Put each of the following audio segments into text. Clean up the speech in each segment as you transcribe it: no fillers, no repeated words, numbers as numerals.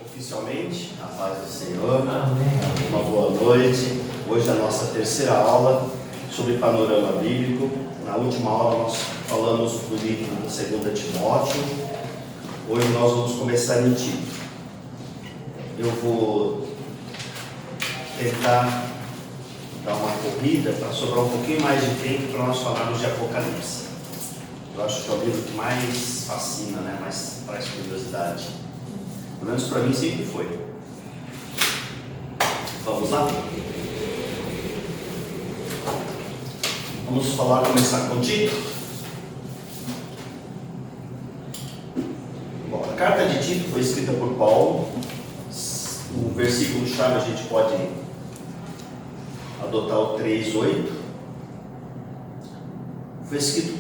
Oficialmente, a paz do Senhor. Amém. Uma boa noite. Hoje é a nossa terceira aula sobre panorama bíblico. Na última aula nós falamos do livro da 2 Timóteo. Hoje nós vamos começar em Tito. Eu vou tentar dar uma corrida para sobrar um pouquinho mais de tempo para nós falarmos de Apocalipse. Eu acho que é o livro que mais fascina, né? Mais traz curiosidade. Pelo menos para mim sempre foi. Vamos lá? Vamos começar com Tito. Bom, a carta de Tito foi escrita por Paulo. O versículo-chave a gente pode adotar o 3:8. Foi escrito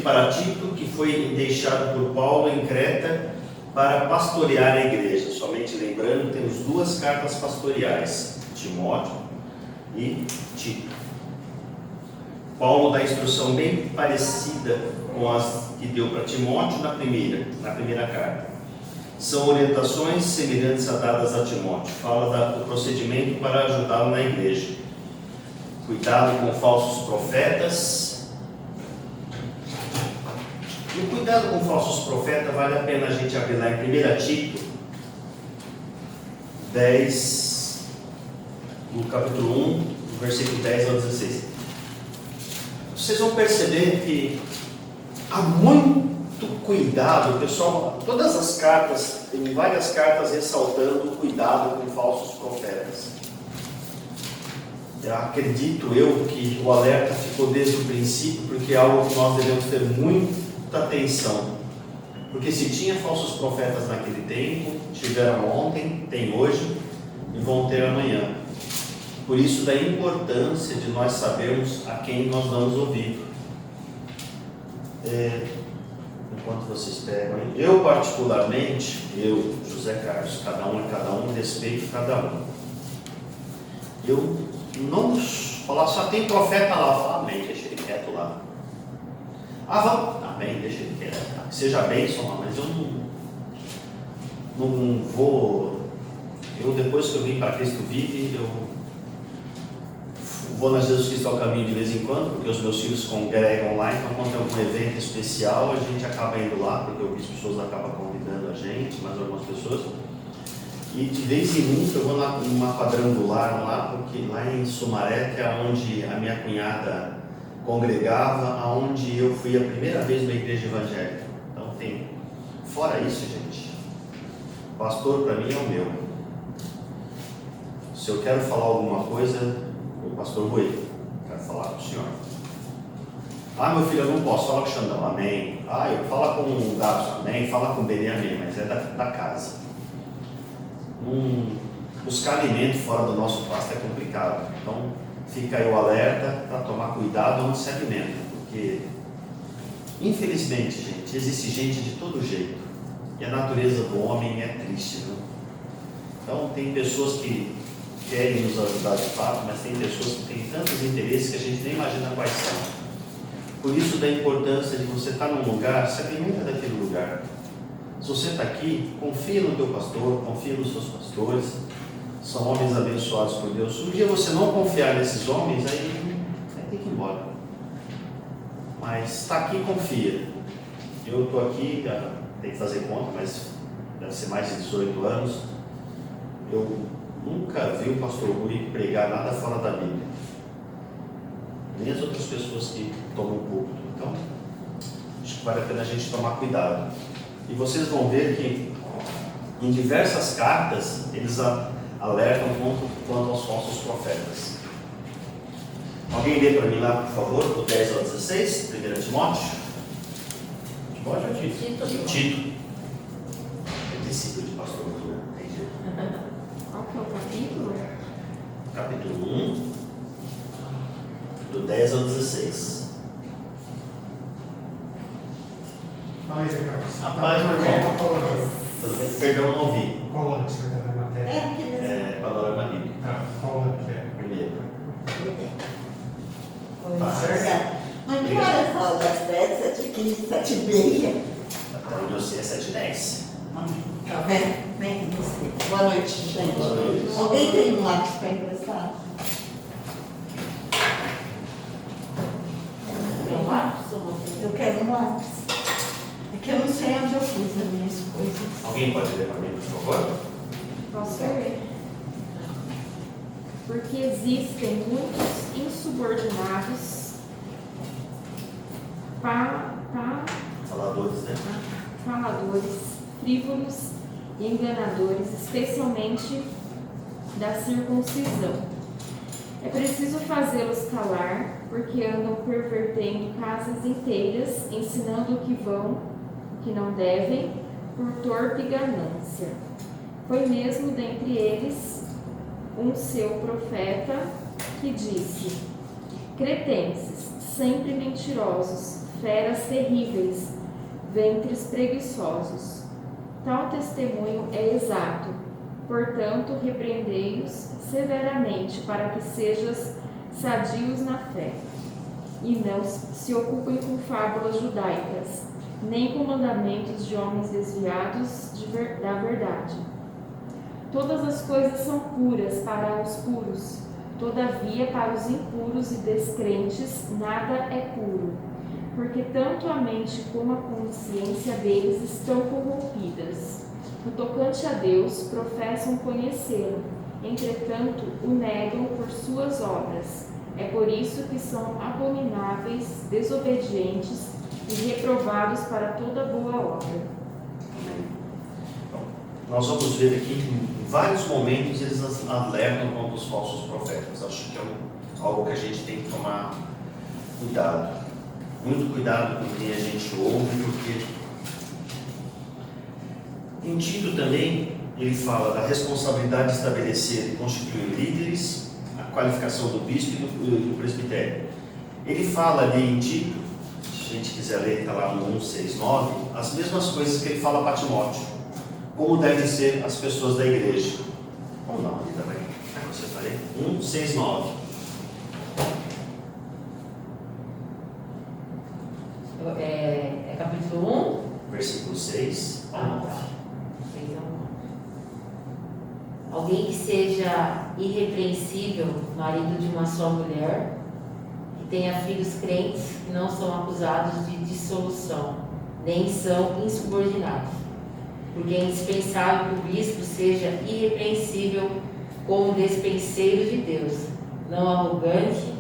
para Tito, que foi deixado por Paulo em Creta para pastorear a igreja. Somente lembrando, temos duas cartas pastoreais, Timóteo e Tito. Paulo dá instrução bem parecida com as que deu para Timóteo na primeira carta. São orientações semelhantes a dadas a Timóteo. Fala do procedimento para ajudá-lo na igreja. Cuidado com falsos profetas. E o cuidado com falsos profetas vale a pena a gente abrir lá em 1 Tito 10, no capítulo 1, do versículo 10 ao 16. Vocês vão perceber que há muito cuidado, pessoal. Todas as cartas, tem várias cartas ressaltando o cuidado com falsos profetas. Acredito eu que o alerta ficou desde o princípio, porque é algo que nós devemos ter muita atenção, porque se tinha falsos profetas naquele tempo, tiveram ontem, tem hoje e vão ter amanhã. Por isso da importância de nós sabermos a quem nós vamos ouvir. Enquanto vocês pegam, eu particularmente, José Carlos, cada um, respeito cada um. Eu não falar só tem profeta lá, eu falo, amém, deixa ele quieto lá. Vamos, amém, deixa ele quieto, que seja bênção, mas eu não vou. Eu, depois que eu vim para Cristo Vive, eu vou na Jesus Cristo ao Caminho de vez em quando, porque os meus filhos congregam lá, então quando tem algum evento especial, a gente acaba indo lá, porque o bispo Souza acaba convidando a gente, mais algumas pessoas. E de vez em nunca eu vou numa quadrangular lá, porque lá em Sumaré, que é onde a minha cunhada congregava, aonde eu fui a primeira vez na igreja evangélica. Então tem, fora isso, gente, pastor para mim é o meu. Se eu quero falar alguma coisa, o pastor Rui, quero falar com o senhor. Meu filho, eu não posso falar com o Xandão, amém. Eu falo com o Gato, amém. Fala com o Benê, amém, mas é da casa. Buscar alimento fora do nosso pasto é complicado. Então fica aí o alerta para tomar cuidado onde se alimenta, porque infelizmente, gente, existe gente de todo jeito e a natureza do homem é triste, né? Então tem pessoas que querem nos ajudar de fato, mas tem pessoas que têm tantos interesses que a gente nem imagina quais são. Por isso da importância de você estar num lugar, se alimenta daquele lugar. Se você está aqui, confia no teu pastor, confia nos seus pastores, são homens abençoados por Deus. Se um dia você não confiar nesses homens, aí tem que ir embora. Mas está aqui, confia. Eu estou aqui, tem que fazer conta, mas deve ser mais de 18 anos. Eu nunca vi o pastor Rui pregar nada fora da Bíblia, nem as outras pessoas que tomam púlpito. Então, acho que vale a pena a gente tomar cuidado. E vocês vão ver que em diversas cartas eles alertam quanto aos falsos profetas. Alguém lê para mim lá, por favor, do 10 ao 16, 1 Timóteo? Timóteo ou Tito? Tito. É discípulo de pastor Rui, né? Tem jeito. Qual que é o capítulo? Capítulo 1, do 10 ao 16. Fala aí, Carlos. A paz, meu irmão. Tudo bem? Perdão, não ouvi. Qual ano que você vai estar na matéria? Panorama bíblico. Qual ano que é? Primeiro. Mas que horas fala das 10, 7h15, 7h30? Até onde eu sei é 7h10. Tá vendo? Vem você. Boa noite, gente. Boa noite. Alguém tem um lápis para emprestar? Tem lápis ou não tem? Eu quero um lápis. É que eu não sei onde eu fiz as minhas coisas. Alguém pode ler para mim, por favor? Posso ler? Porque existem muitos insubordinados Faladores, né? faladores, frívolos e enganadores, especialmente da circuncisão. É preciso fazê-los calar, porque andam pervertendo casas inteiras, ensinando o que vão, o que não devem, por torpe ganância. Foi mesmo dentre eles um seu profeta que disse: cretenses, sempre mentirosos, feras terríveis, ventres preguiçosos. Tal testemunho é exato. Portanto, repreendei-os severamente, para que sejas sadios na fé, e não se ocupem com fábulas judaicas, nem com mandamentos de homens desviados da verdade. Todas as coisas são puras para os puros, todavia para os impuros e descrentes nada é puro, porque tanto a mente como a consciência deles estão corrompidas. No tocante a Deus, professam conhecê-lo, entretanto o negam por suas obras. É por isso que são abomináveis, desobedientes e reprovados para toda boa obra. Então, nós vamos ver aqui que em vários momentos eles alertam contra os falsos profetas. Acho que é algo que a gente tem que tomar cuidado. Muito cuidado com quem a gente ouve, porque em Tito também ele fala da responsabilidade de estabelecer e constituir líderes, a qualificação do bispo e do presbitério. Ele fala ali em Tito, se a gente quiser ler, está lá no 1:6-9, as mesmas coisas que ele fala para Timóteo, como devem ser as pessoas da igreja. Ou não, ali também, você falei, 1:6-9. É capítulo 1? Versículo 6 ao 9. Alguém que seja irrepreensível, marido de uma só mulher, que tenha filhos crentes que não são acusados de dissolução, nem são insubordinados. Porque é indispensável que o bispo seja irrepreensível como despenseiro de Deus, não arrogante,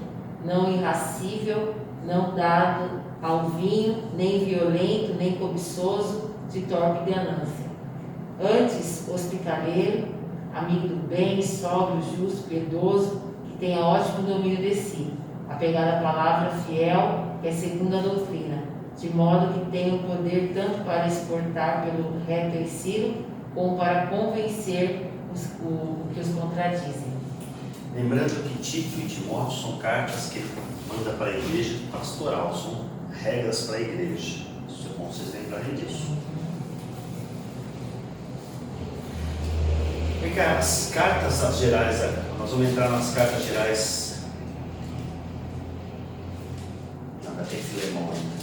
não irracível, não dado ao vinho, nem violento, nem cobiçoso, de torpe ganância. Antes, hospitaleiro, amigo do bem, sóbrio, justo, piedoso, que tenha ótimo domínio de si, apegado à palavra fiel, que é segundo a doutrina, de modo que tenha o poder tanto para exportar pelo reto ensino, como para convencer os que os contradizem. Lembrando que Tito e Timóteo são cartas que ele manda para a igreja pastoral, são regras para a igreja. Isso é bom vocês lembrarem disso. Vem cá, as cartas gerais, nós vamos entrar nas cartas gerais. Ainda tem Filemão ainda.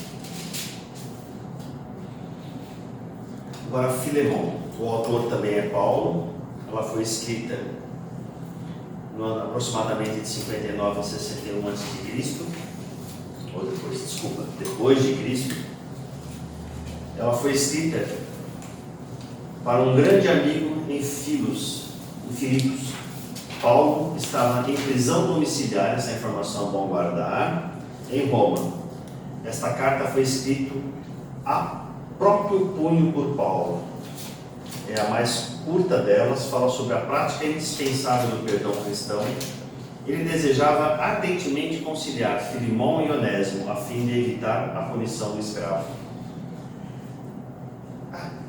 Agora, Filemão, o autor também é Paulo. Ela foi escrita no ano aproximadamente de 59 a 61 a.C. Ou depois de Cristo. Ela foi escrita para um grande amigo em Filipos. Paulo estava em prisão domiciliar, essa informação é bom guardar, em Roma. Esta carta foi escrita a próprio punho por Paulo. É a mais curta delas, fala sobre a prática indispensável do perdão cristão. Ele desejava ardentemente conciliar Filemão e Onésimo, a fim de evitar a punição do escravo.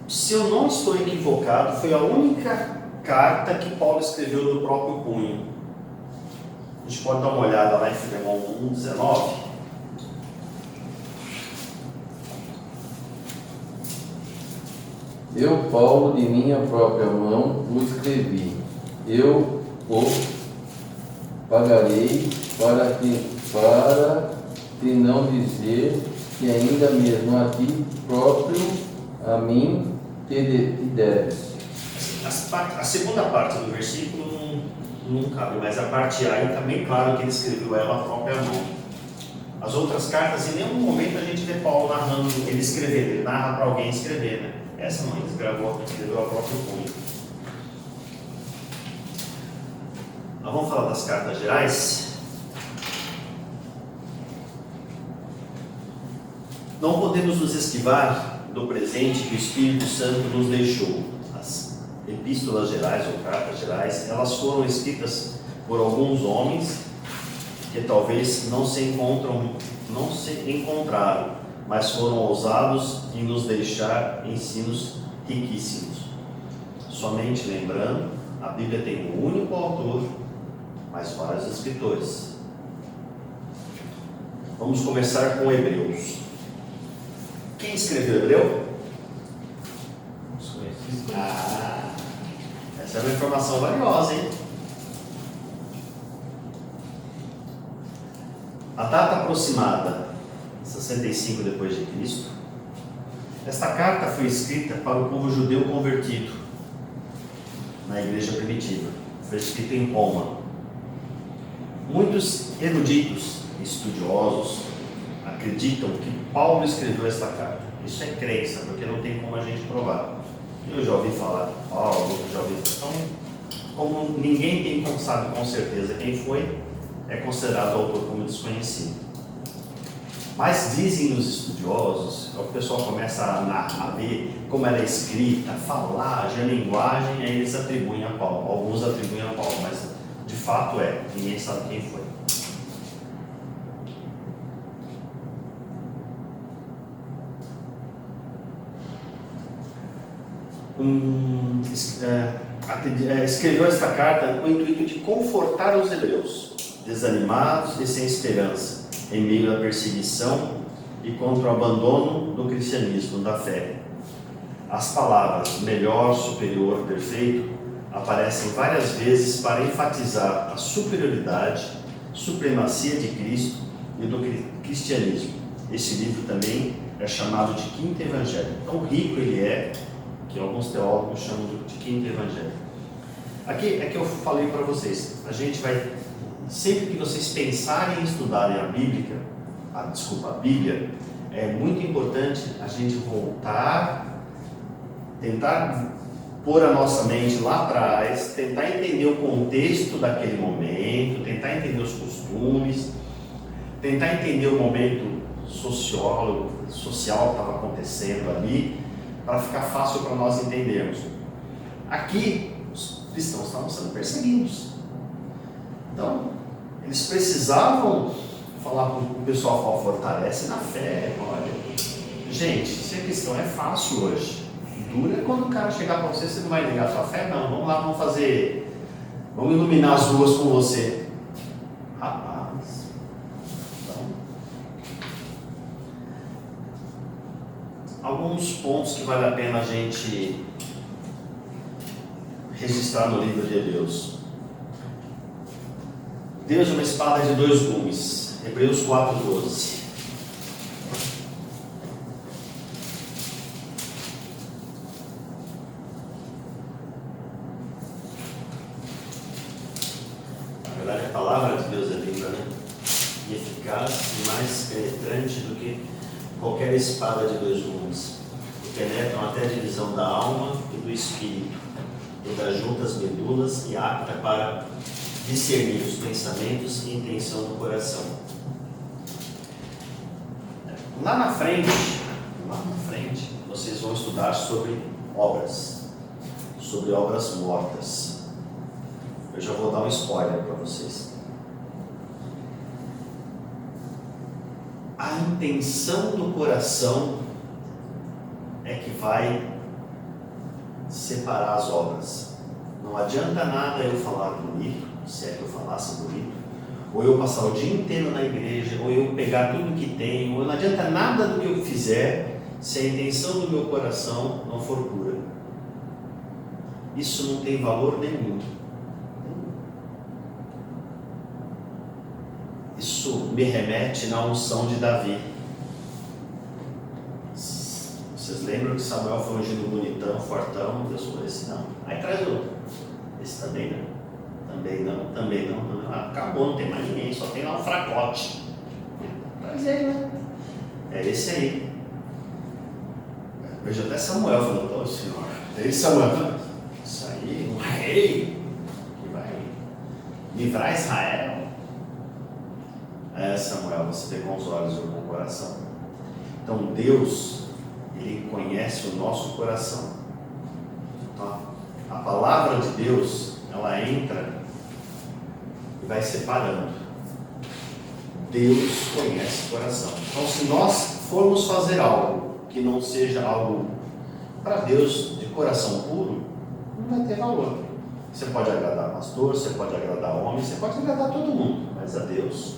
Se eu não estou equivocado, foi a única carta que Paulo escreveu do próprio punho. A gente pode dar uma olhada lá em Filemão 1:19. Eu, Paulo, de minha própria mão o escrevi. Eu o pagarei para te não dizer que ainda mesmo a ti próprio, a mim, te deves. A segunda parte do versículo não cabe, mas a parte A está bem claro que ele escreveu ela à própria mão. As outras cartas, em nenhum momento a gente vê Paulo narrando ele escrevendo, ele narra para alguém escrever, né? Essa não, ele escreveu a próprio punho. Nós vamos falar das cartas gerais. Não podemos nos esquivar do presente que o Espírito Santo nos deixou. As epístolas gerais ou cartas gerais, elas foram escritas por alguns homens que talvez não se encontraram, mas foram ousados em nos deixar ensinos riquíssimos. Somente lembrando, a Bíblia tem um único autor, mas vários escritores. Vamos começar com Hebreus. Quem escreveu Hebreu? Essa é uma informação valiosa, hein? A data aproximada, 65 depois de Cristo. Esta carta foi escrita para o povo judeu convertido na igreja primitiva. Foi escrita em Roma. Muitos eruditos e estudiosos acreditam que Paulo escreveu esta carta. Isso é crença, porque não tem como a gente provar. Eu já ouvi falar de Paulo, então, como ninguém tem como sabe com certeza quem foi, é considerado o autor como desconhecido. Mas dizem os estudiosos, o pessoal começa a ver como ela é escrita, a falagem, a linguagem, aí eles atribuem a Paulo. Alguns atribuem a Paulo, mas de fato ninguém sabe quem foi. Escreveu esta carta com o intuito de confortar os hebreus, desanimados e sem esperança, em meio à perseguição e contra o abandono do cristianismo, da fé. As palavras melhor, superior, perfeito aparecem várias vezes para enfatizar a superioridade, supremacia de Cristo e do cristianismo. Esse livro também é chamado de Quinto Evangelho. Tão rico ele é, que alguns teólogos chamam de Quinto Evangelho. Aqui é que eu falei para vocês, a gente vai, sempre que vocês pensarem em estudarem a Bíblia, é muito importante a gente voltar, tentar pôr a nossa mente lá atrás, tentar entender o contexto daquele momento, tentar entender os costumes, tentar entender o momento social que estava acontecendo ali, para ficar fácil para nós entendermos. Aqui, os cristãos estavam sendo perseguidos. Então, eles precisavam falar com o pessoal, fortalece na fé, olha. Gente, ser cristão é fácil hoje. Dura é quando o cara chegar para você não vai negar a sua fé? Não, vamos lá, vamos iluminar as ruas com você. Rapaz, então, alguns pontos que vale a pena a gente registrar no livro de Hebreus. Deus é uma espada de dois gumes. Hebreus 4:12. Na verdade, a palavra de Deus é viva, né? E eficaz e mais penetrante do que qualquer espada de dois gumes. Que penetram até a divisão da alma e do espírito, e das juntas medulas, e apta para discernir os pensamentos e intenção do coração. Lá na frente, vocês vão estudar sobre obras mortas. Eu já vou dar um spoiler para vocês. A intenção do coração é que vai separar as obras. Não adianta nada eu falar bonito, se é que eu falasse bonito, ou eu passar o dia inteiro na igreja, ou eu pegar tudo que tenho, ou não adianta nada do que eu fizer se a intenção do meu coração não for pura. isso não tem valor nenhum. Isso me remete na unção de Davi. Vocês lembram que Samuel foi ungido bonitão, fortão? Deus falou: esse não. Aí traz outro. Esse também não. Também não, também não. Acabou, não tem mais ninguém, só tem lá um fracote. Traz ele, né? É esse aí. Veja até Samuel falando: ô Senhor, é esse Samuel. Isso aí, um rei que vai livrar Israel. É, Samuel, você vê com os olhos ou com o coração. Então Deus, Ele conhece o nosso coração. Então, a palavra de Deus, ela entra e vai separando. Deus conhece o coração. Então, se nós formos fazer algo que não seja algo para Deus de coração puro, não vai ter valor. Você pode agradar pastor, você pode agradar homem, você pode agradar todo mundo, mas a Deus.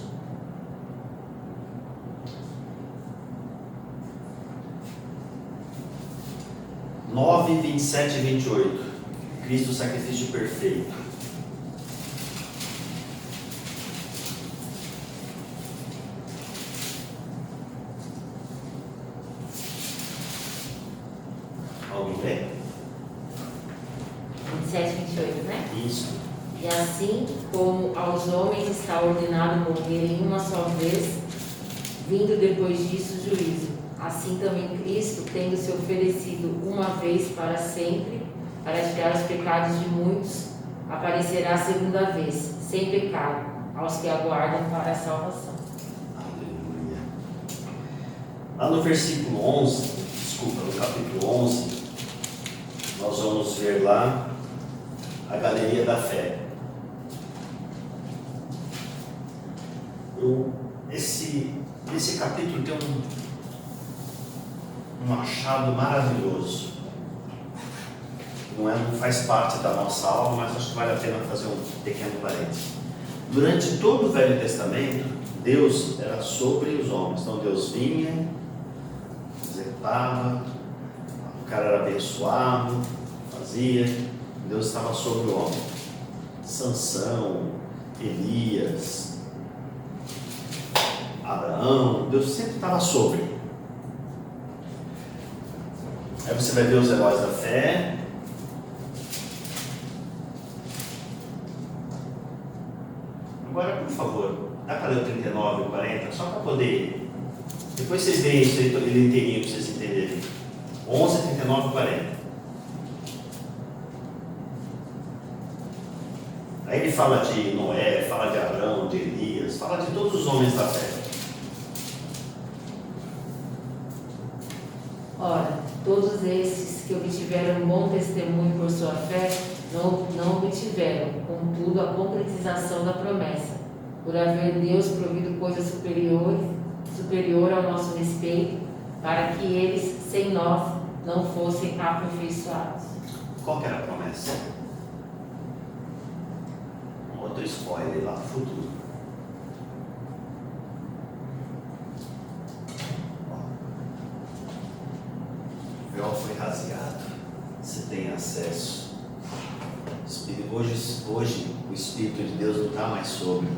(9, 27 e 28). Cristo, sacrifício perfeito. Alguém lê? 27, 28, né? Isso. E assim como aos homens está ordenado morrerem uma só vez, vindo depois disso o juízo, assim também Cristo, tendo se oferecido uma vez para sempre, para tirar os pecados de muitos, aparecerá a segunda vez, sem pecado, aos que aguardam para a salvação. Aleluia. Lá no versículo 11, no capítulo 11, nós vamos ver lá a galeria da fé. Esse capítulo tem um achado maravilhoso. Não faz parte da nossa aula, mas acho que vale a pena fazer um pequeno parênteses. Durante todo o Velho Testamento, Deus era sobre os homens. Então Deus vinha, executava, o cara era abençoado, fazia, Deus estava sobre o homem. Sansão, Elias, Abraão, Deus sempre estava sobre. Aí você vai ver os heróis da fé. Agora, por favor, dá para ler o 39 e o 40, só para poder. Depois vocês veem isso aí, ele inteirinho para vocês entenderem. 11, 39 e 40. Aí ele fala de Noé, fala de Abraão, de Elias, fala de todos os homens da fé. Ora, todos esses que obtiveram um bom testemunho por sua fé, não obtiveram, contudo, a concretização da promessa, por haver Deus provido coisa superior ao nosso respeito, para que eles, sem nós, não fossem aperfeiçoados. Qual que era a promessa? Um outro spoiler lá no futuro. O véu foi rasgado. Você tem acesso. Hoje o Espírito de Deus não está mais sobre,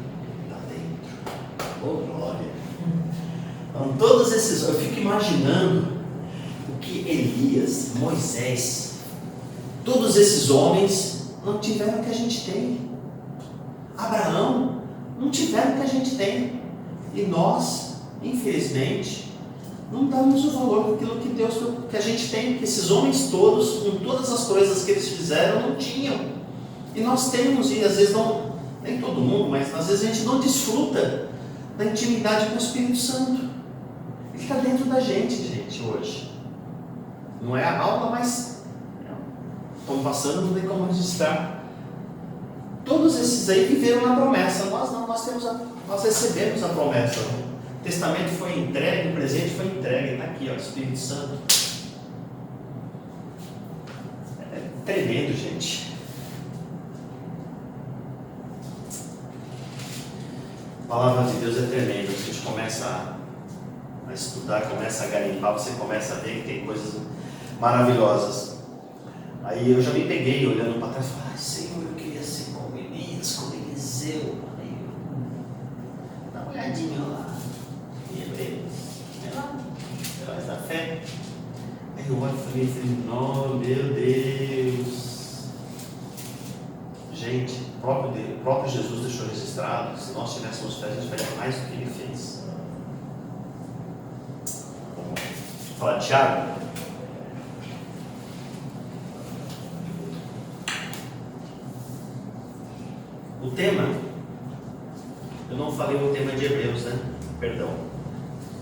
está dentro. Oh, glória! Então, todos esses, eu fico imaginando o que Elias, Moisés, todos esses homens não tiveram o que a gente tem. Abraão não tiveram o que a gente tem. E nós, infelizmente, não damos o valor daquilo que Deus, que a gente tem. Porque esses homens todos, com todas as coisas que eles fizeram, não tinham. E nós temos, e às vezes não, nem todo mundo, mas às vezes a gente não desfruta da intimidade com o Espírito Santo. Ele está dentro da gente hoje. Não é a aula, mas estamos passando, não tem como registrar. Todos esses aí viveram na promessa. Nós não, nós recebemos a promessa. O testamento foi entregue, o presente foi entregue. Está aqui, ó, o Espírito Santo. É tremendo, gente. A palavra de Deus é tremenda. A gente começa a estudar, começa a garimpar, você começa a ver que tem coisas maravilhosas. Aí eu já me peguei olhando para trás e falei, ai Senhor, eu queria ser como Elias, como Eliseu. Aí dá uma olhadinha lá, em Hebreus, heróis da fé. Aí eu olho e falei, não, meu Deus. Gente, o próprio Jesus deixou registrado que se nós tivéssemos fé, a gente faria mais do que ele fez. Vamos falar de Tiago. O tema, eu não falei o tema de Hebreus, né? Perdão.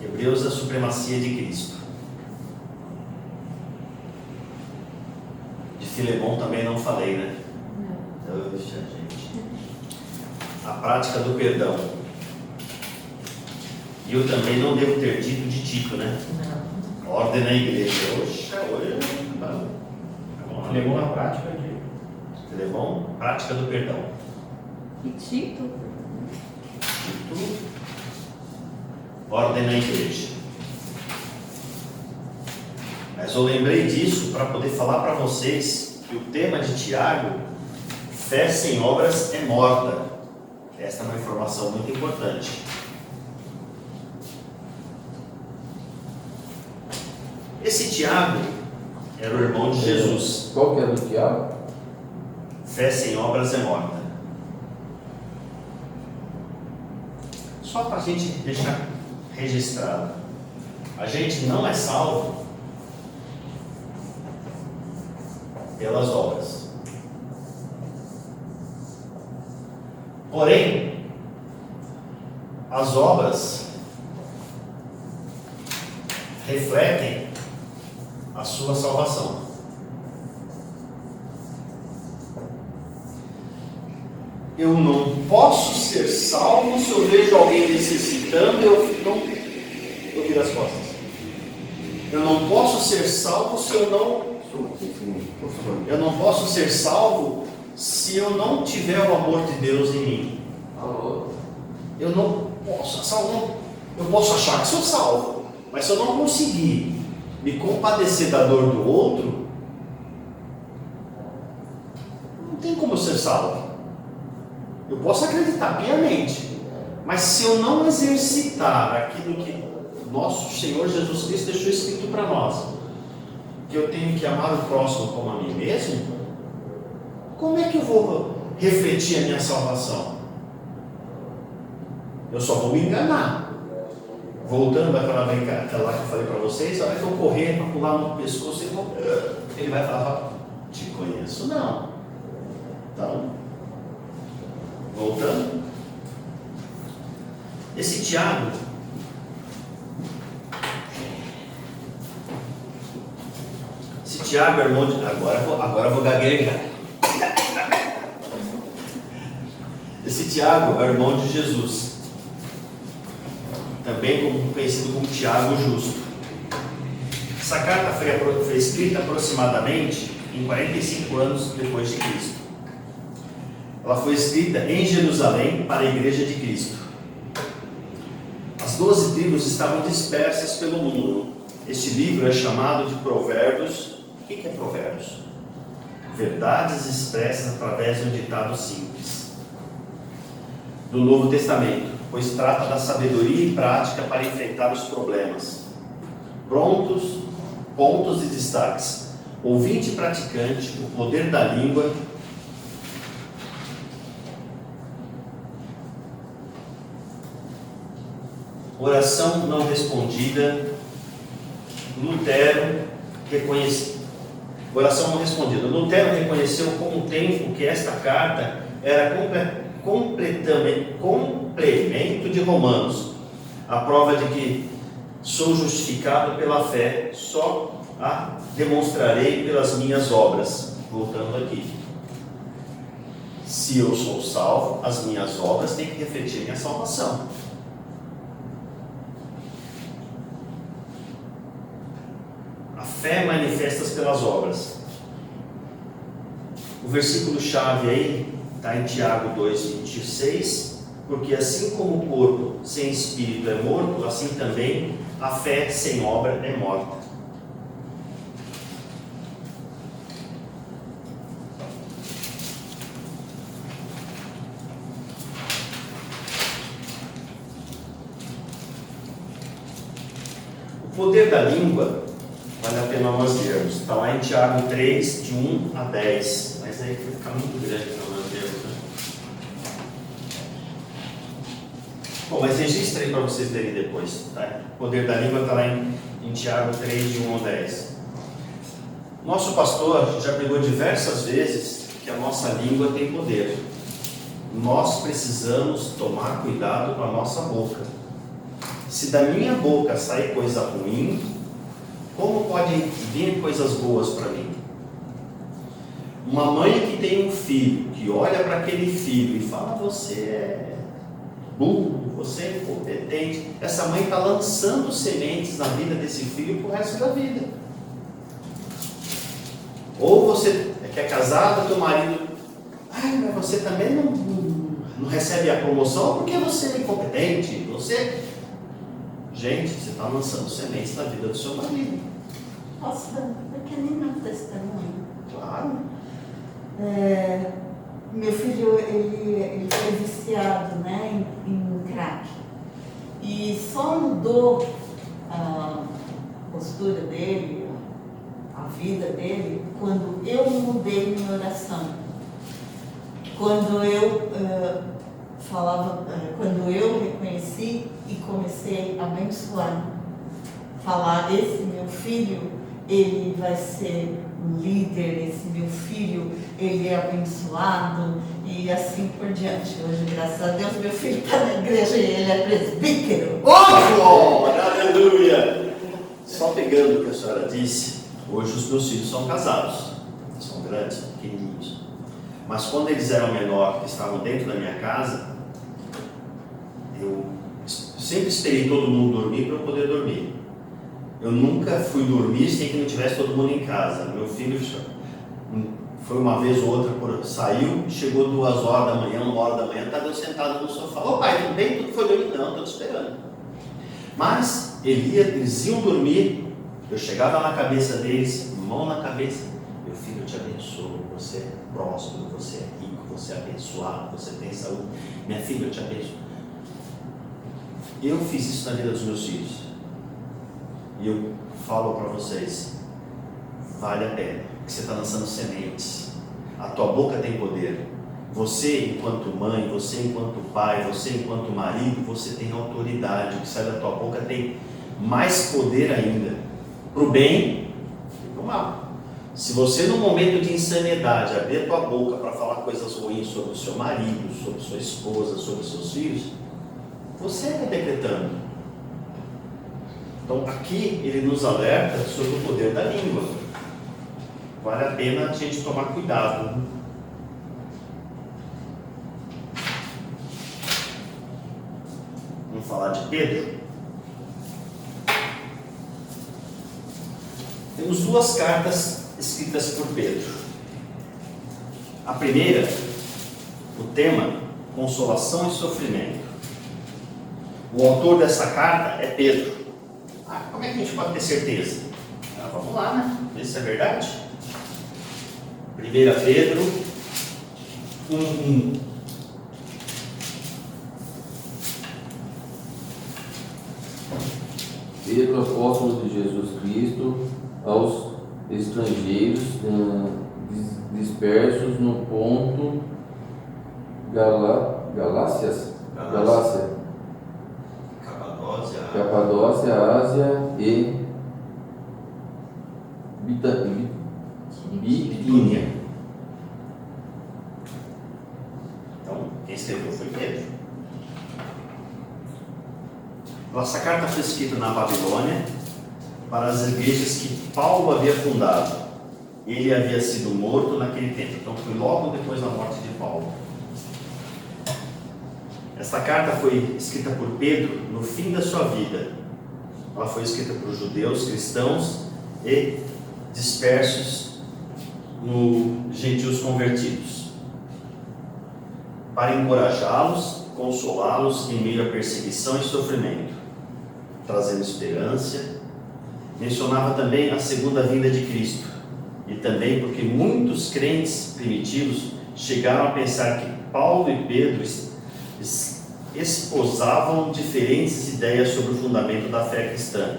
Hebreus é a supremacia de Cristo. De Filemão também não falei, né? Não. Puxa, gente. A prática do perdão. E eu também não devo ter dito de Tito, né? Não. Ordem na igreja. Oxa, hoje. Filemão na prática de... Filemão, prática do perdão. E Tito? Tito, ordem na igreja. Mas eu lembrei disso para poder falar para vocês que o tema de Tiago, fé sem obras é morta. Esta é uma informação muito importante. Esse Tiago era o irmão de Jesus. Qual que é do Tiago? Fé sem obras é morta. Só para a gente deixar registrado, a gente não é salvo pelas obras. Porém, as obras refletem a sua salvação. Eu não posso ser salvo se eu vejo alguém necessitando e eu viro as costas. Eu não posso ser salvo se eu não posso ser salvo se eu não tiver o amor de Deus em mim. Eu não posso salvo. Eu posso achar que sou salvo, mas se eu não conseguir me compadecer da dor do outro, não tem como eu ser salvo. Eu posso acreditar piamente, mas se eu não exercitar aquilo que nosso Senhor Jesus Cristo deixou escrito para nós, que eu tenho que amar o próximo como a mim mesmo, como é que eu vou refletir a minha salvação? Eu só vou me enganar. Voltando àquela brincadeira lá que eu falei para vocês, a hora que eu correr para pular no pescoço, ele vai falar, te conheço não. Então, voltando, esse Tiago, é irmão de... Agora eu vou gaguejar. Esse Tiago é irmão de Jesus, também conhecido como Tiago Justo. Essa carta foi escrita aproximadamente em 45 anos depois de Cristo. Ela foi escrita em Jerusalém para a Igreja de Cristo. As 12 tribos estavam dispersas pelo mundo. Este livro é chamado de Provérbios. O que é Provérbios? Verdades expressas através de um ditado simples. Do Novo Testamento, pois trata da sabedoria e prática para enfrentar os problemas. Pontos e destaques. Ouvinte e praticante, o poder da língua. Oração não respondida. Lutero reconheceu com o tempo que esta carta era complemento de Romanos, a prova de que sou justificado pela fé, só a demonstrarei pelas minhas obras. Voltando aqui, se eu sou salvo, as minhas obras têm que refletir minha salvação. Fé manifestas pelas obras. O versículo chave aí está em Tiago 2:26, porque assim como o corpo sem espírito é morto, assim também a fé sem obra é morta. poder da língua, vale a pena nós lermos. Está lá em Tiago 3, de 1 a 10. Mas aí vai ficar muito grande para nós lermos, né? Bom, mas registra aí para vocês lerem depois. Tá? O poder da língua está lá em Tiago 3, de 1 a 10. Nosso pastor já pregou diversas vezes que a nossa língua tem poder. Nós precisamos tomar cuidado com a nossa boca. Se da minha boca sair coisa ruim, como podem vir coisas boas para mim? Uma mãe que tem um filho, que olha para aquele filho e fala: você é burro, você é incompetente. Essa mãe está lançando sementes na vida desse filho para o resto da vida. Ou você que é casado, teu marido: ai, mas você também não recebe a promoção porque você é incompetente. Gente, você está lançando sementes na vida do seu marido. Posso dar um pequenino testemunho? Claro. Meu filho, ele foi viciado, né, em crack. E só mudou a postura dele, a vida dele, quando eu mudei minha oração. Quando eu quando eu reconheci e comecei a abençoar, falar: esse meu filho, ele vai ser um líder, esse meu filho, ele é abençoado, e assim por diante. Hoje, graças a Deus, meu filho está na igreja e ele é presbítero. Oh, glória, aleluia! Só pegando o que a senhora disse, hoje os meus filhos são casados, são grandes, pequenininhos. Mas quando eles eram menores, que estavam dentro da minha casa, eu sempre esperei todo mundo dormir para eu poder dormir. Eu nunca fui dormir sem que não tivesse todo mundo em casa. Meu filho foi uma vez ou outra, saiu, chegou 2 horas da manhã, 1 hora da manhã, estava eu sentado no sofá. Ô pai, tudo bem? Tudo foi dormir? Não, estou te esperando. Mas eles iam dormir, eu chegava na cabeça deles, mão na cabeça: meu filho, eu te abençoo, você é próspero, você é rico, você é abençoado, você tem saúde. Minha filha, eu te abençoo. Eu fiz isso na vida dos meus filhos. E eu falo para vocês: vale a pena, porque você está lançando sementes. A tua boca tem poder. Você enquanto mãe, você enquanto pai, você enquanto marido, você tem autoridade. O que sai da tua boca tem mais poder ainda, para o bem e para o mal. Se você, num momento de insanidade, abrir a tua boca para falar coisas ruins sobre o seu marido, sobre sua esposa, sobre os seus filhos, você está decretando. Então aqui ele nos alerta sobre o poder da língua. Vale a pena a gente tomar cuidado. Vamos falar de Pedro. Temos 2 cartas escritas por Pedro. A primeira, o tema: consolação e sofrimento. O autor dessa carta é Pedro. Como é que a gente pode ter certeza? Vamos lá, né? Ver se é verdade. 1 Pedro 1:1. Pedro, apóstolo de Jesus Cristo, aos estrangeiros dispersos no Ponto, Galácia, Capadócia, Ásia e Bitínia. Então, quem escreveu foi Pedro. Nossa carta foi escrita na Babilônia para as igrejas que Paulo havia fundado. Ele havia sido morto naquele tempo, então foi logo depois da morte de Paulo. Esta carta foi escrita por Pedro no fim da sua vida. Ela foi escrita por judeus, cristãos e dispersos no gentios convertidos, para encorajá-los, consolá-los em meio à perseguição e sofrimento, trazendo esperança. Mencionava também a segunda vinda de Cristo, e também porque muitos crentes primitivos chegaram a pensar que Paulo e Pedro esposavam diferentes ideias sobre o fundamento da fé cristã.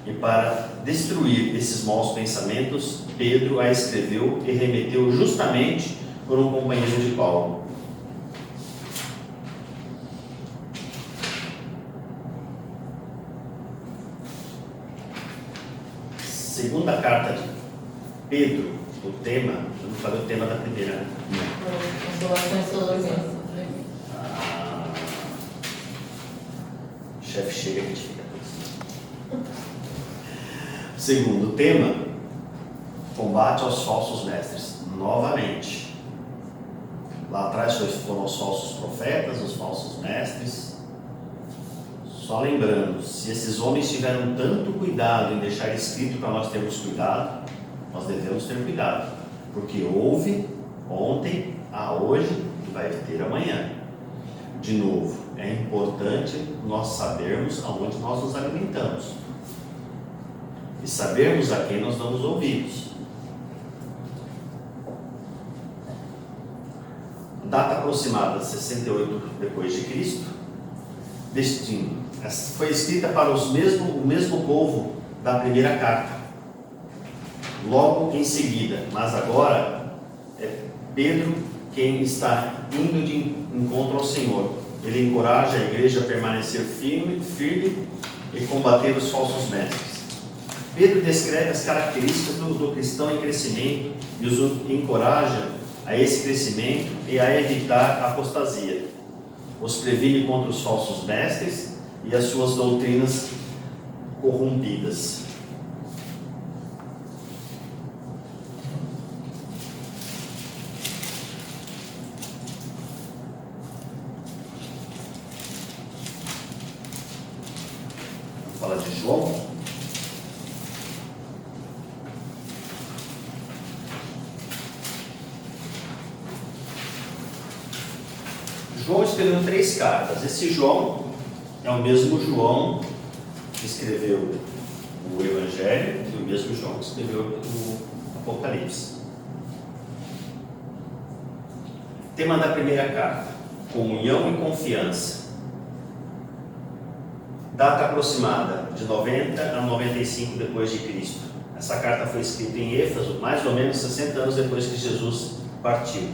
E para destruir esses maus pensamentos, Pedro a escreveu e remeteu justamente por um companheiro de Paulo. Segunda carta de Pedro, o tema, eu não falei o tema da primeira, né? Consolações Solenes. O chefe chega e a gente fica assim. Segundo tema, combate aos falsos mestres. Novamente, lá atrás foram os falsos profetas, os falsos mestres. Só lembrando, se esses homens tiveram tanto cuidado em deixar escrito para nós termos cuidado, nós devemos ter cuidado, porque houve ontem, há hoje e vai ter amanhã. De novo, é importante nós sabermos aonde nós nos alimentamos e sabermos a quem nós damos ouvidos. Data aproximada, 68 depois de Cristo. Destino. Foi escrita para o mesmo povo da primeira carta. Logo em seguida, mas agora é Pedro quem está indo de encontro ao Senhor. Ele encoraja a igreja a permanecer firme e combater os falsos mestres. Pedro descreve as características do cristão em crescimento e os encoraja a esse crescimento e a evitar a apostasia. Os previne contra os falsos mestres e as suas doutrinas corrompidas. Fala de João. João escreveu 3 cartas. Esse João é o mesmo João que escreveu o Evangelho e o mesmo João que escreveu o Apocalipse. Tema da primeira carta: comunhão e confiança. Data aproximada de 90 a 95 depois de Cristo. Essa carta foi escrita em Éfeso, mais ou menos 60 anos depois que Jesus partiu.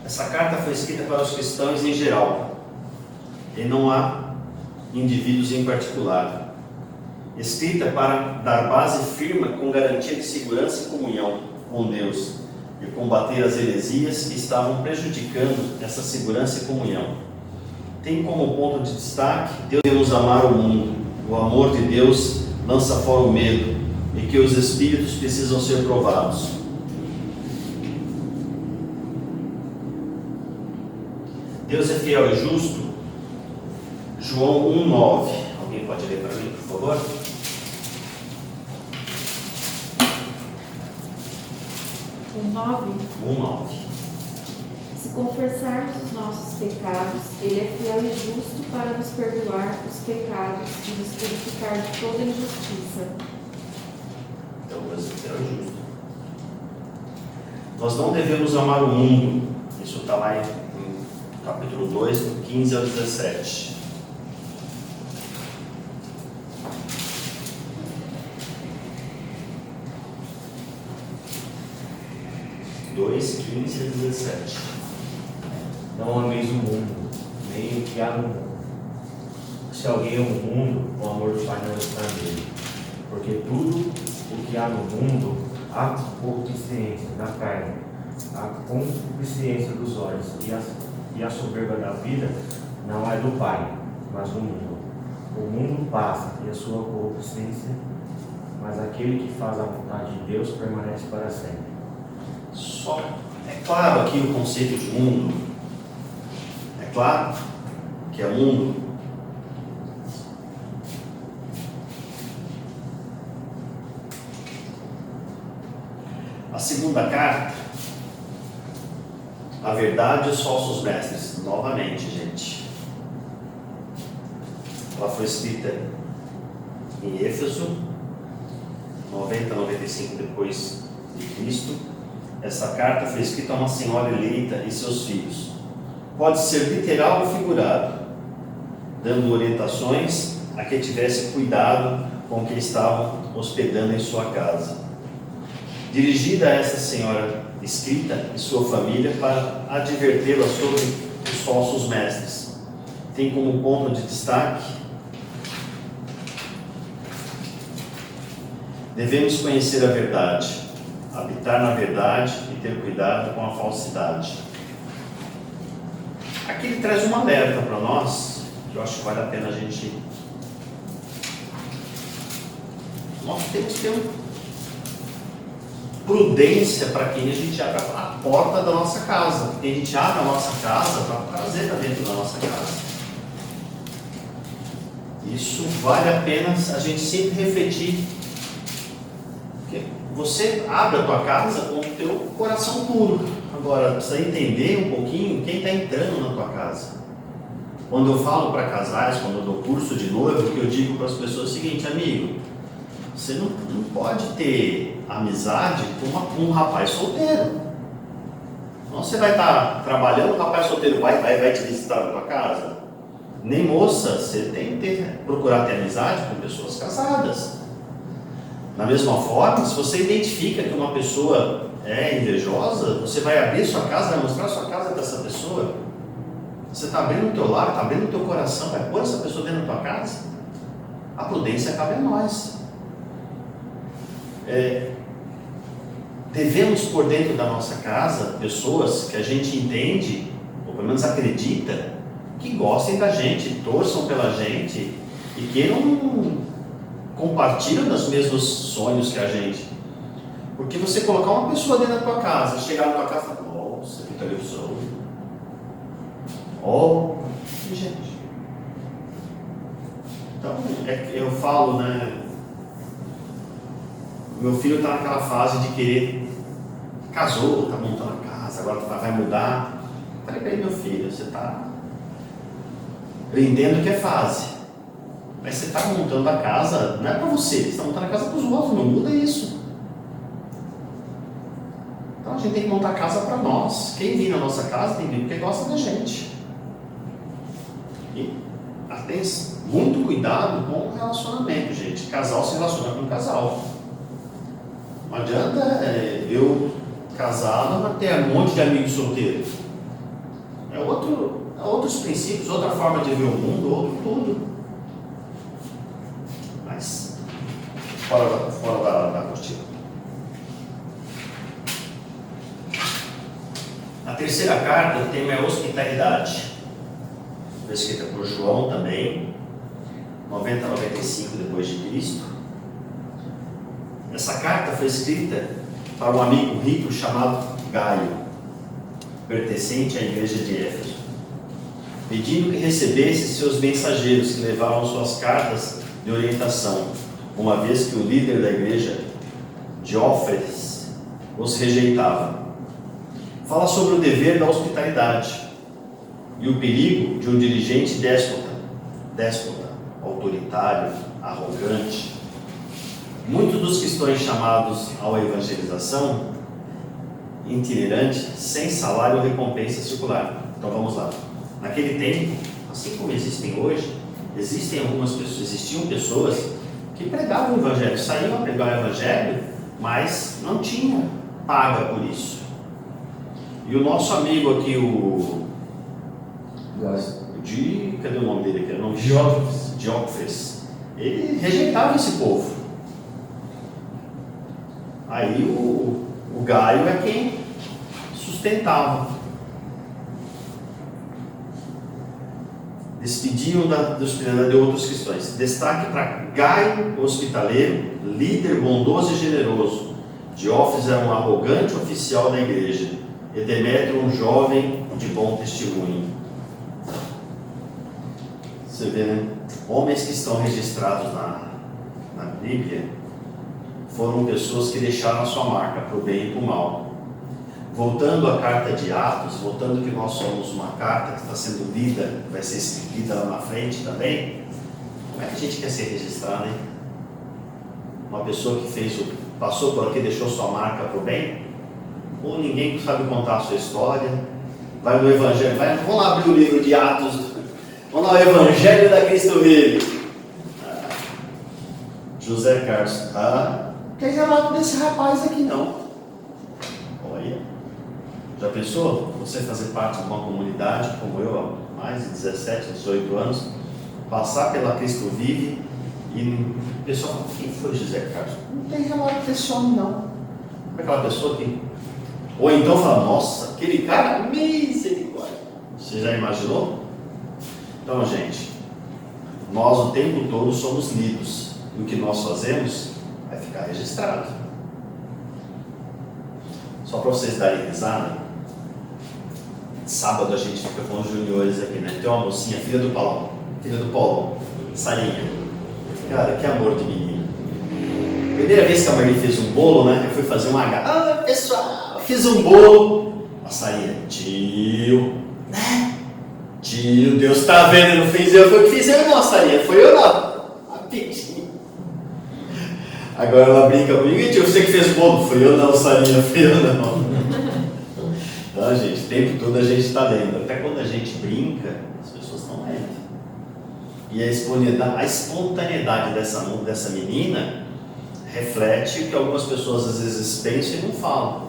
Essa carta foi escrita para os cristãos em geral, e não há indivíduos em particular. Escrita para dar base firme com garantia de segurança e comunhão com Deus e combater as heresias que estavam prejudicando essa segurança e comunhão. Tem como ponto de destaque: devemos amar o mundo. O amor de Deus lança fora o medo, e que os espíritos precisam ser provados. Deus é fiel e justo. João 1,9. Alguém pode ler para mim, por favor? O 9. 1,9. Se confessarmos os nossos pecados, Ele é fiel e justo para nos perdoar os pecados e nos purificar de toda injustiça. Então, Deus é fiel e justo. Nós não devemos amar o mundo. Isso está lá em capítulo 2, do 15 ao 17. Dois, 15 a 17. Não ameis o mundo, nem o que há no mundo. Se alguém ama o mundo, o amor do Pai não está nele. Porque tudo o que há no mundo, a concupiscência da carne, a concupiscência dos olhos e a soberba da vida, não é do Pai, mas do mundo. O mundo passa e a sua concupiscência, mas aquele que faz a vontade de Deus permanece para sempre. Só é claro aqui o conceito de mundo. É claro que é mundo. A segunda carta, a verdade e os falsos mestres. Novamente, gente. Ela foi escrita em Éfeso, 90 a 95 depois de Cristo. Essa carta foi escrita a uma senhora eleita e seus filhos. Pode ser literal ou figurado, dando orientações a que tivesse cuidado com quem estavam hospedando em sua casa. Dirigida a essa senhora escrita e sua família para advertê-la sobre os falsos mestres. Tem como ponto de destaque: devemos conhecer a verdade, habitar na verdade e ter cuidado com a falsidade. Aqui ele traz um alerta para nós, que eu acho que vale a pena a gente... Nós temos que ter prudência para quem a gente abre a porta da nossa casa, porque a gente abre a nossa casa para trazer para dentro da nossa casa. Isso vale a pena a gente sempre refletir. Porque você abre a tua casa com o teu coração puro. Agora, precisa entender um pouquinho quem está entrando na tua casa. Quando eu falo para casais, quando eu dou curso de noivo, o que eu digo para as pessoas é o seguinte: amigo, você não pode ter amizade com um rapaz solteiro. Então você vai estar trabalhando, o rapaz solteiro vai te visitar na tua casa. Nem moça, você tem que procurar ter amizade com pessoas casadas. Da mesma forma, se você identifica que uma pessoa é invejosa, você vai abrir sua casa, vai mostrar sua casa para essa pessoa. Você está abrindo o teu lar, está abrindo o teu coração, vai pôr essa pessoa dentro da tua casa. A prudência cabe a nós. Devemos pôr dentro da nossa casa pessoas que a gente entende, ou pelo menos acredita, que gostem da gente, torçam pela gente e queiram compartilham dos mesmos sonhos que a gente. Porque você colocar uma pessoa dentro da tua casa, chegar na tua casa e falar: nossa, que televisão, gente. Então, eu falo, né? Meu filho está naquela fase de querer, casou, está montando a casa, agora vai mudar. Falei para ele: meu filho, você está... Eu entendo que é fase, mas você está montando a casa, não é para você está montando a casa para os outros, não muda isso. Então a gente tem que montar a casa para nós. Quem vir na nossa casa tem que vir porque gosta da gente. E tem muito cuidado com o relacionamento, gente. Casal se relaciona com casal. Não adianta eu casado, mas ter um monte de amigos solteiros. É outros princípios, outra forma de ver o mundo, outro tudo. Mas fora da cortina. A terceira carta, o tema é hospitalidade. Foi escrita por João também, 90 a 95 depois de Cristo. Essa carta foi escrita para um amigo rico chamado Gaio, pertencente à igreja de Éfeso, pedindo que recebesse seus mensageiros que levavam suas cartas de orientação, uma vez que o líder da igreja, Dióferes, os rejeitava. Fala sobre o dever da hospitalidade e o perigo de um dirigente déspota, autoritário, arrogante. Muitos dos cristãos chamados à evangelização itinerante, sem salário ou recompensa circular. Então vamos lá. Naquele tempo, assim como existem hoje, existiam pessoas que pregavam o evangelho, saíam a pregar o evangelho, mas não tinham paga por isso. E o nosso amigo aqui, cadê o nome dele aqui? Diótrefes. Ele rejeitava esse povo. Aí o Gaio é quem sustentava. Despediam de outros cristãos. Destaque para Gaio, hospitaleiro, líder bondoso e generoso. Diófenes era um arrogante oficial da igreja. E Demétrio, um jovem de bom testemunho. Você vê, né? Homens que estão registrados na Bíblia foram pessoas que deixaram a sua marca para o bem e para o mal. Voltando à carta de Atos, voltando que nós somos uma carta que está sendo lida, vai ser lida lá na frente também, como é que a gente quer ser registrado, hein? Uma pessoa que passou por aqui e deixou sua marca para o bem? Ou ninguém sabe contar a sua história? Vai no Evangelho, vamos lá abrir o livro de Atos, vamos lá, o Evangelho da Cristo vive. José Carlos, tem relato desse rapaz aqui não. Olha, já pensou você fazer parte de uma comunidade como eu, há mais de 17, 18 anos, passar pela Cristo Vive e o pessoal fala, quem foi José Carlos? Não tem relato desse homem não. Como é aquela pessoa que... Ou então fala, nossa, aquele cara, misericórdia. Você já imaginou? Então, gente, nós o tempo todo somos lidos. E o que nós fazemos vai ficar registrado. Só para vocês darem risada, sábado a gente fica com os juniores aqui, né? Tem uma mocinha, filha do Paulo, Sarinha. Cara, que amor de menina. Primeira vez que a Marli fez um bolo, né? Eu fui fazer um H. Pessoal, fiz um bolo. A Sarinha, tio, né? Tio, Deus tá vendo, não fez eu, foi o que fiz eu não, Sarinha, foi eu não. Agora ela brinca comigo, tio, você que fez o bolo, foi eu não, Sarinha, foi eu não. Então, gente, o tempo todo a gente está lendo. Até quando a gente brinca, as pessoas estão lendo. E a espontaneidade dessa menina reflete o que algumas pessoas às vezes pensam e não falam.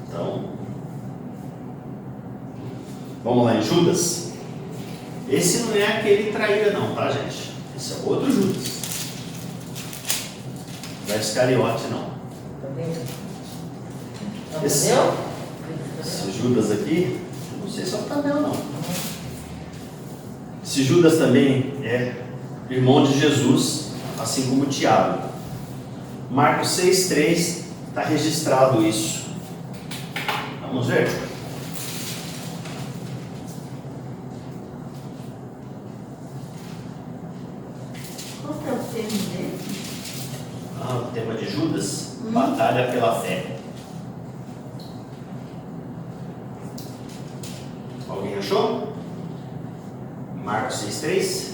Então, vamos lá em Judas. Esse não é aquele traíra não, tá, gente? Esse é outro Judas. Não é Iscariote não. Esse Judas aqui, não sei se é o Tadeu não. Esse Judas também é irmão de Jesus, assim como Tiago. Marcos 6,3 está registrado isso. Vamos ver? Qual que é o termo dele? O tema de Judas, batalha pela fé. Alguém achou? Marcos 6,3.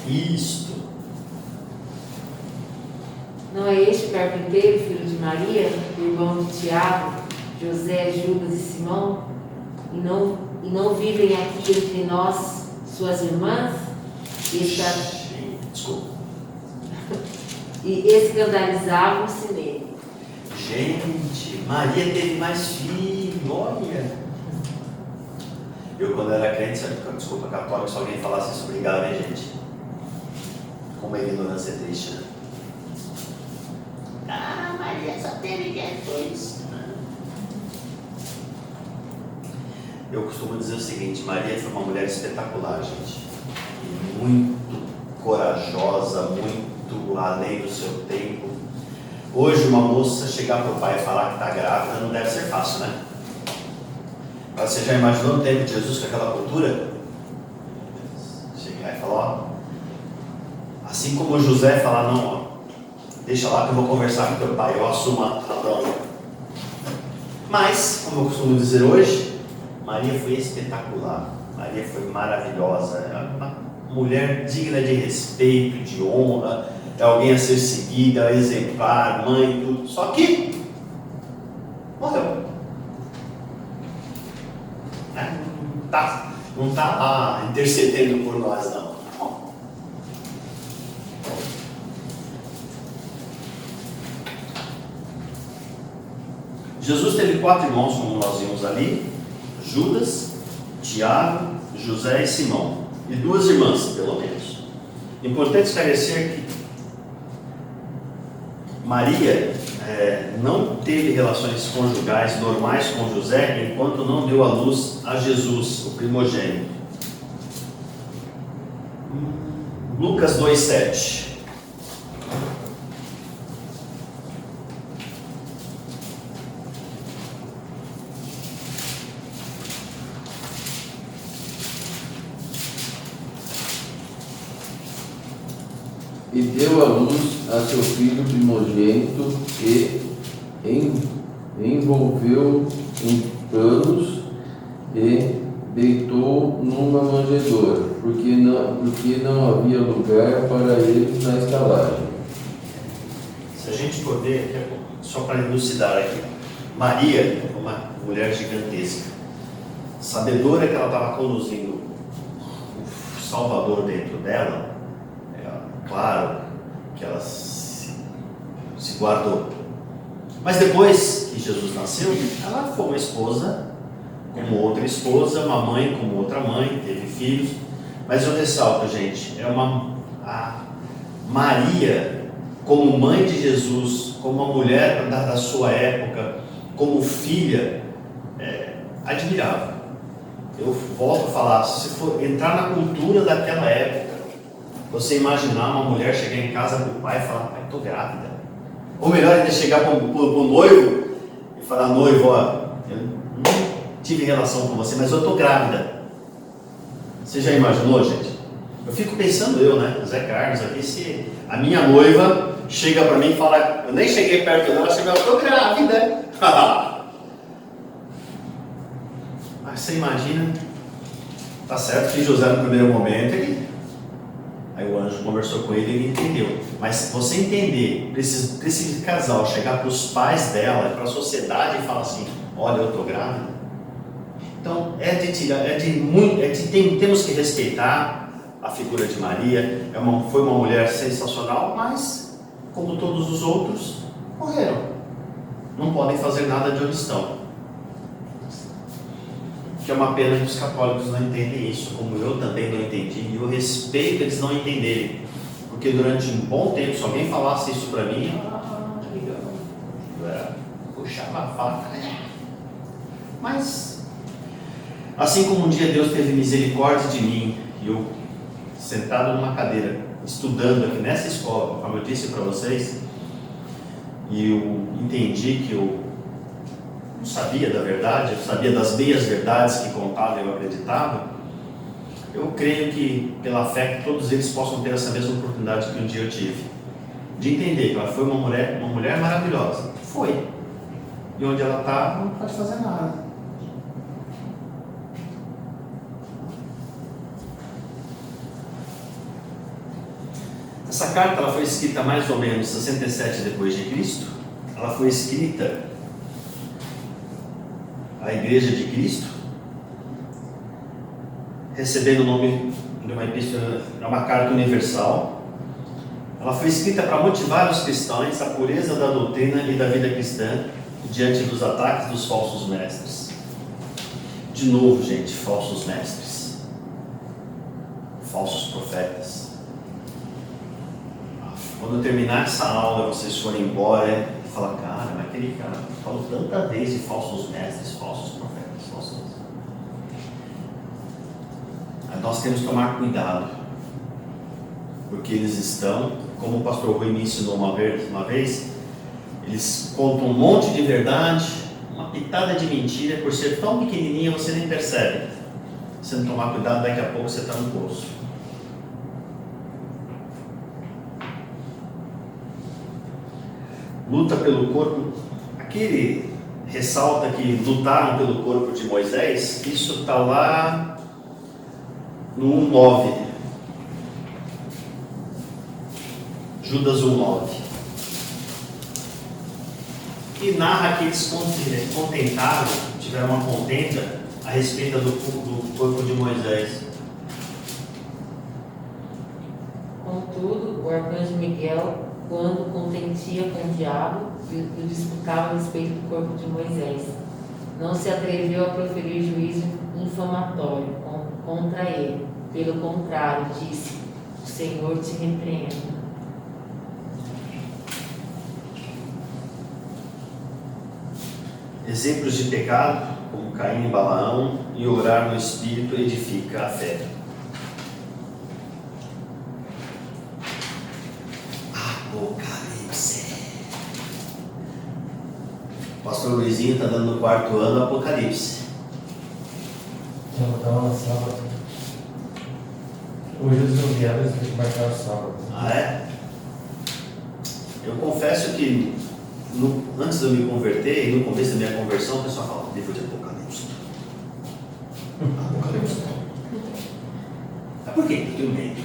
Isto. Não é este o carpinteiro, filho de Maria, irmão de Tiago, José, Judas e Simão? E não vivem aqui entre nós suas irmãs? Desculpa. E escandalizavam-se nele. Gente, Maria teve mais filho, olha. Eu, quando era crente, desculpa, católico, se alguém falasse isso, obrigado, hein, gente? Como a ignorância é triste, né? Maria só teve Jesus. Eu costumo dizer o seguinte, Maria foi uma mulher espetacular, gente. E muito corajosa, muito além do seu tempo. Hoje, uma moça chegar para o pai e falar que está grávida não deve ser fácil, né? Mas você já imaginou o tempo de Jesus com aquela cultura? Chegar e falar, ó, assim como José falar, não, ó, deixa lá que eu vou conversar com teu pai, eu assumo a bronca. Mas, como eu costumo dizer hoje, Maria foi espetacular, Maria foi maravilhosa, é uma mulher digna de respeito, de honra, é alguém a ser seguida, exemplar, mãe, tudo. Só que morreu. Não está lá intercedendo por nós, não. Jesus teve 4 irmãos, como nós vimos ali: Judas, Tiago, José e Simão, e 2 irmãs, pelo menos. Importante esclarecer que Maria não teve relações conjugais normais com José enquanto não deu à luz a Jesus, o primogênito. Lucas 2,7. E deu à luz a seu filho primogênito e envolveu em panos e deitou numa manjedoura, porque não havia lugar para eles na estalagem. Se a gente for ver, só para elucidar aqui, Maria é uma mulher gigantesca, sabedora que ela estava conduzindo o Salvador dentro dela, claro que ela se guardou. Mas depois que Jesus nasceu, ela foi uma esposa como outra esposa, uma mãe como outra mãe, teve filhos. Mas eu ressalto, gente, a Maria, como mãe de Jesus, como uma mulher da sua época, como filha, admirável. Eu volto a falar, se for entrar na cultura daquela época, você imaginar uma mulher chegar em casa com o pai e falar: pai, estou grávida. Ou melhor ainda, chegar para o noivo e falar: noivo, eu não tive relação com você, mas eu estou grávida. Você já imaginou, gente? Eu fico pensando, Zé Carlos aqui, se a minha noiva chega para mim e fala: eu nem cheguei perto dela, chega: eu estou grávida. Mas você imagina, tá certo que José no primeiro momento, aí o anjo conversou com ele e ele entendeu. Mas você entender, para esse casal chegar para os pais dela, para a sociedade e falar assim: olha, eu estou grávida. Então, temos que respeitar a figura de Maria. Foi uma mulher sensacional, mas, como todos os outros, morreram. Não podem fazer nada de onde estão. Que é uma pena que os católicos não entendem isso, como eu também não entendi, e eu respeito eles não entenderem, porque durante um bom tempo, se alguém falasse isso para mim, eu puxava a faca. Mas, assim como um dia Deus teve misericórdia de mim, e eu, sentado numa cadeira, estudando aqui nessa escola, como eu disse para vocês, e eu entendi que eu não sabia da verdade, eu sabia das meias verdades que contava e eu acreditava. Eu creio que, pela fé, que todos eles possam ter essa mesma oportunidade que um dia eu tive, de entender que ela foi uma mulher maravilhosa. Foi. E onde ela está, não pode fazer nada. Essa carta ela foi escrita mais ou menos 67 depois de Cristo. Ela foi escrita à Igreja de Cristo, recebendo o nome de uma epístola, uma carta universal. Ela foi escrita para motivar os cristãos à pureza da doutrina e da vida cristã diante dos ataques dos falsos mestres. De novo, gente, falsos mestres, falsos profetas. Quando eu terminar essa aula, vocês forem embora e falar: cara, mas aquele cara falou tanta vez de falsos mestres, falsos profetas, falsos. Mas nós temos que tomar cuidado, porque eles estão, como o pastor Rui me ensinou uma vez, eles contam um monte de verdade, uma pitada de mentira, por ser tão pequenininha você nem percebe. Se não tomar cuidado, daqui a pouco você está no poço. Luta pelo corpo. Aqui ele ressalta que lutaram pelo corpo de Moisés. Isso está lá no 1:9. Judas 1:9. E narra que eles contentaram, tiveram uma contenta a respeito do corpo de Moisés. Contudo, o arcanjo Miguel, quando contentia com o diabo, o disputava a respeito do corpo de Moisés, não se atreveu a proferir juízo infamatório contra ele. Pelo contrário, disse: o Senhor te repreenda. Exemplos de pecado, como Caim e Balaão, e orar no Espírito edifica a fé. Apocalipse. O pastor Luizinho está dando no 4º ano Apocalipse. Já vou dar uma sábado. Hoje eles não vieram, eles têm que marcar o sábado. Ah, é? Eu confesso que antes de eu me converter, e no começo da minha conversão, o pessoal fala: livro de Apocalipse. Apocalipse não. Mas por quê? Eu tenho medo.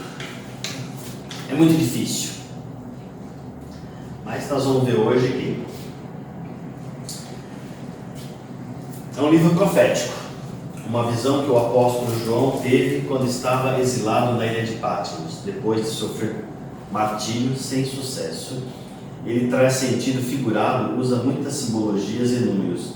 É muito difícil. Mas nós vamos ver hoje que é um livro profético. Uma visão que o apóstolo João teve quando estava exilado na ilha de Patmos, depois de sofrer martírio sem sucesso. Ele traz sentido figurado, usa muitas simbologias e números,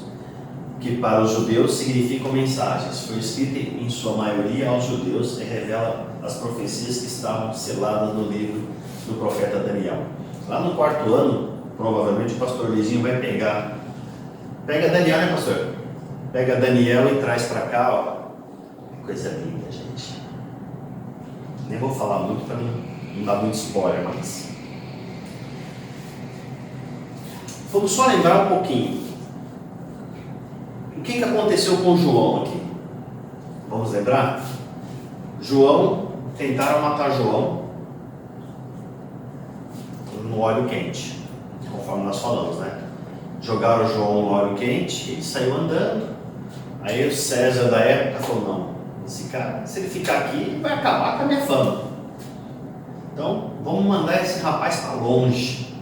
que para os judeus significam mensagens. Foi escrito em sua maioria aos judeus e revela as profecias que estavam seladas no livro do profeta Daniel. Lá no 4º ano, provavelmente o pastor Lizinho vai pega Daniel, né, pastor? Pega Daniel e traz para cá, ó. Coisa linda, gente. Nem vou falar muito para não dar muito spoiler, mas vamos só lembrar um pouquinho. O que aconteceu com João aqui? Vamos lembrar? Tentaram matar João no óleo quente, conforme nós falamos, né? Jogaram João no óleo quente, ele saiu andando. Aí o César da época falou: não, esse cara, se ele ficar aqui, ele vai acabar com a minha fama. Então, vamos mandar esse rapaz para longe.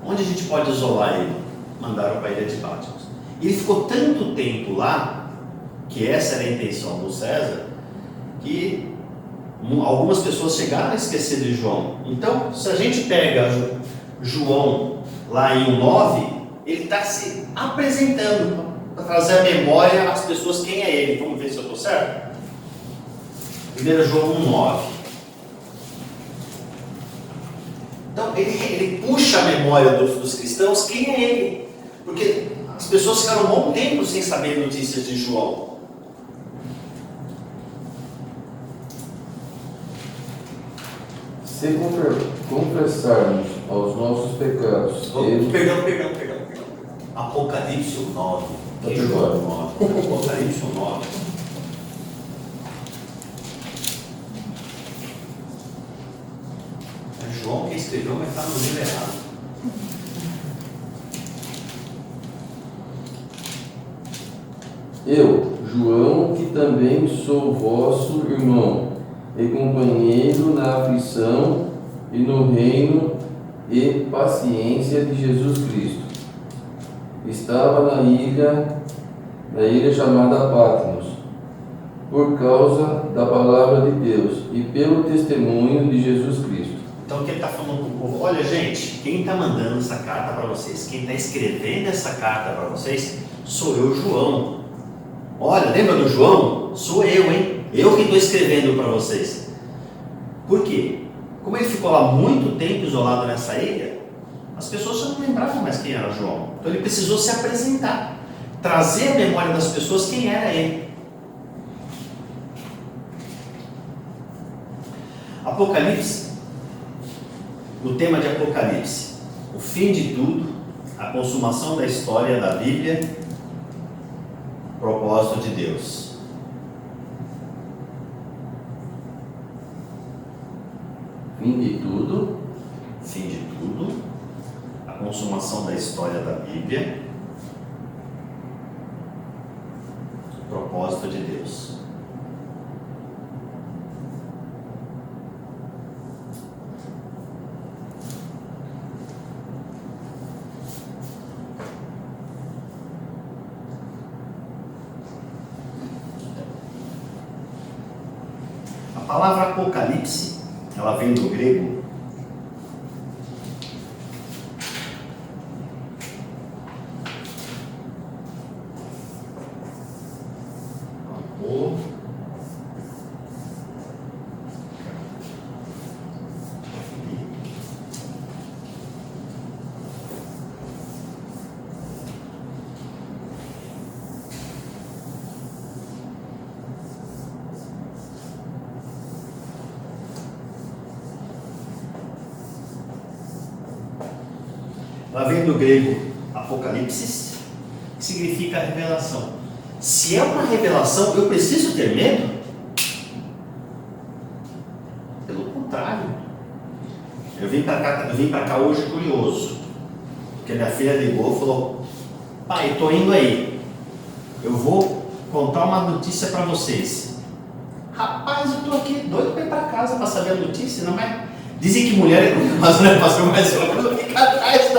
Onde a gente pode isolar ele? Mandaram para a ilha de Patmos. E ele ficou tanto tempo lá, que essa era a intenção do César, que algumas pessoas chegaram a esquecer de João. Então, se a gente pega João lá em 1:9, ele está se apresentando para trazer à memória às pessoas quem é ele. Vamos ver se eu estou certo? 1 João 1:9. Então, ele puxa a memória dos cristãos quem é ele. Porque as pessoas ficaram um bom tempo sem saber notícias de João. Se confessarmos aos nossos pecados, Perdão. Apocalipse 9. Tá perdoado. Apocalipse 9. É João que escreveu, mas está no livro errado. Eu, João, que também sou vosso irmão e companheiro na aflição e no reino e paciência de Jesus Cristo, estava na ilha chamada Patmos, por causa da palavra de Deus e pelo testemunho de Jesus Cristo. Então o que ele está falando para o povo? Olha, gente, quem está mandando essa carta para vocês, quem está escrevendo essa carta para vocês, sou eu, João. Olha, lembra do João? Sou eu, hein? Eu que estou escrevendo para vocês. Por quê? Como ele ficou lá muito tempo isolado nessa ilha, as pessoas já não lembravam mais quem era João. Então ele precisou se apresentar, trazer à memória das pessoas quem era ele. Apocalipse, o tema de Apocalipse, o fim de tudo, a consumação da história da Bíblia, propósito de Deus. Fim de tudo, A consumação da história da Bíblia, propósito de Deus. A palavra Apocalipse, ela vem do grego ela vem do grego Apocalipse, que significa revelação. Se é uma revelação, eu preciso ter medo? Pelo contrário. Eu vim para cá hoje curioso, porque minha filha ligou e falou: pai, estou indo aí. Eu vou contar uma notícia para vocês. Rapaz, eu estou aqui doido para ir para casa para saber a notícia, não é? Dizem que mulher é curiosa, né, pastor? Mas eu fico atrás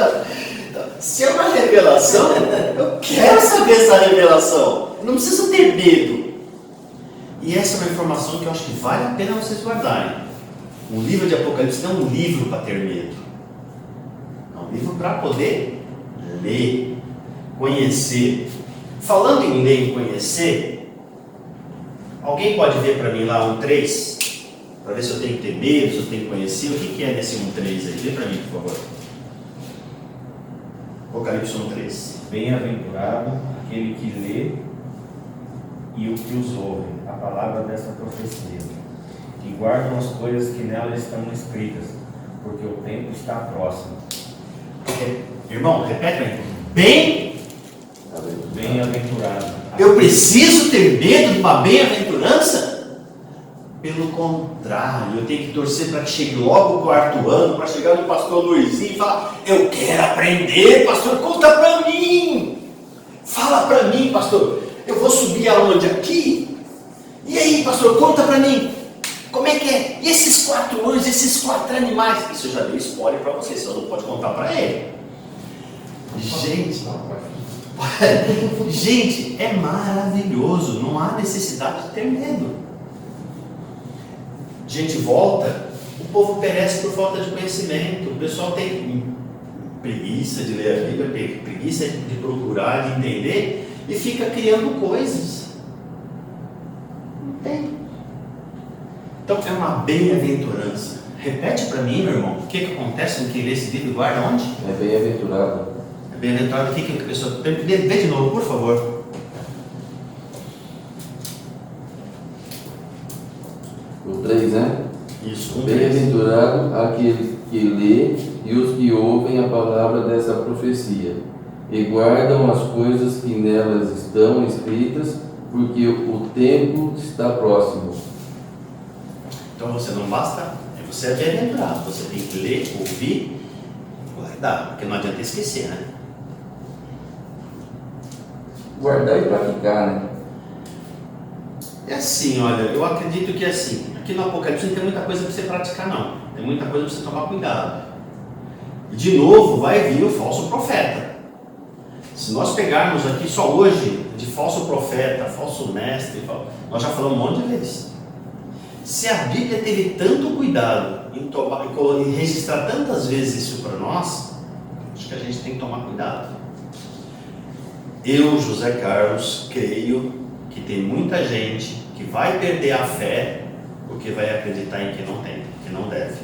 Se é uma revelação, eu quero saber essa revelação. Eu não preciso ter medo. E essa é uma informação que eu acho que vale a pena vocês guardarem. Um livro de Apocalipse não é um livro para ter medo. É um livro para poder ler, conhecer. Falando em ler e conhecer, alguém pode ver para mim lá um 3? Para ver se eu tenho que ter medo, se eu tenho que conhecer. O que é nesse 1,3 aí? Vê para mim, por favor. Apocalipse 1,3. Bem-aventurado aquele que lê e o que os ouve, a palavra dessa profecia, e guardam as coisas que nela estão escritas, porque o tempo está próximo. Irmão, repete aí. Bem-aventurado. Eu preciso ter medo de uma bem-aventurança? Pelo contrário, eu tenho que torcer para que chegue logo o 4º ano, para chegar no pastor Luizinho e falar: eu quero aprender, pastor, conta para mim. Fala para mim, pastor, eu vou subir aonde? Aqui? E aí, pastor, conta para mim, como é que é? E esses 4 anos, esses 4 animais? Isso eu já dei spoiler para vocês, senão não pode contar para ele. Gente, é maravilhoso, não há necessidade de ter medo. Gente, volta, o povo perece por falta de conhecimento, o pessoal tem preguiça de ler a Bíblia, tem preguiça de procurar, de entender, e fica criando coisas. Não tem. Então é uma bem-aventurança. Repete para mim, meu irmão, o que acontece com quem lê esse livro e guarda onde? É bem-aventurado. É bem-aventurado, o que a pessoa... Vê de novo, por favor. O 3, né? Isso, Bem-aventurado aquele que lê e os que ouvem a palavra dessa profecia, e guardam as coisas que nelas estão escritas, porque o tempo está próximo. Então você não basta, você é bem-aventurado, você tem que ler, ouvir, guardar, porque não adianta esquecer, né? Guardar e praticar, né? É assim, olha, eu acredito que é assim, aqui no Apocalipse não tem muita coisa para você praticar não, tem muita coisa para você tomar cuidado. E de novo vai vir o falso profeta. Se nós pegarmos aqui só hoje de falso profeta, falso mestre, nós já falamos um monte de vezes. Se a Bíblia teve tanto cuidado em registrar tantas vezes isso para nós, acho que a gente tem que tomar cuidado. Eu, José Carlos, creio que tem muita gente que vai perder a fé porque vai acreditar em que não tem, que não deve.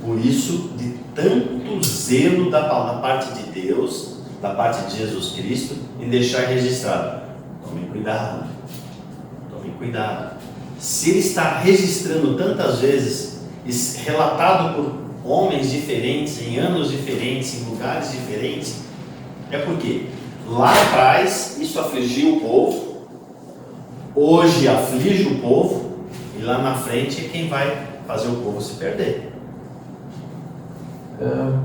Por isso, de tanto zelo da parte de Deus, da parte de Jesus Cristo, em deixar registrado. Tomem cuidado. Tomem cuidado. Se ele está registrando tantas vezes, relatado por homens diferentes, em anos diferentes, em lugares diferentes, é porque lá atrás isso afligiu o povo, hoje aflige o povo, e lá na frente é quem vai fazer o povo se perder.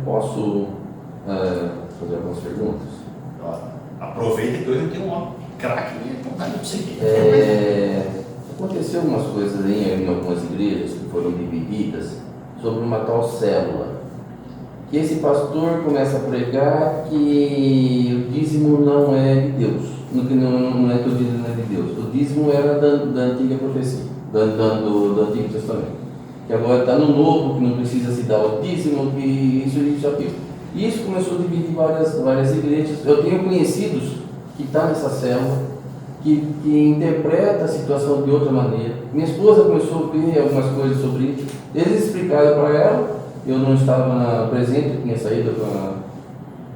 Posso fazer algumas perguntas? Aproveita que hoje eu tenho um craque e contar para você. Aconteceu algumas coisas em algumas igrejas que foram divididas sobre uma tal célula. Que esse pastor começa a pregar que o dízimo não é de Deus. Não é que o dízimo não é de Deus. O dízimo era da antiga profecia, do Antigo Testamento. Que agora está no Novo, que não precisa se dar o dízimo, que isso aquilo. E isso começou a dividir várias igrejas. Eu tenho conhecidos que estão nessa célula, que interpreta a situação de outra maneira. Minha esposa começou a ver algumas coisas sobre isso. Eles explicaram para ela, eu não estava presente, eu tinha saído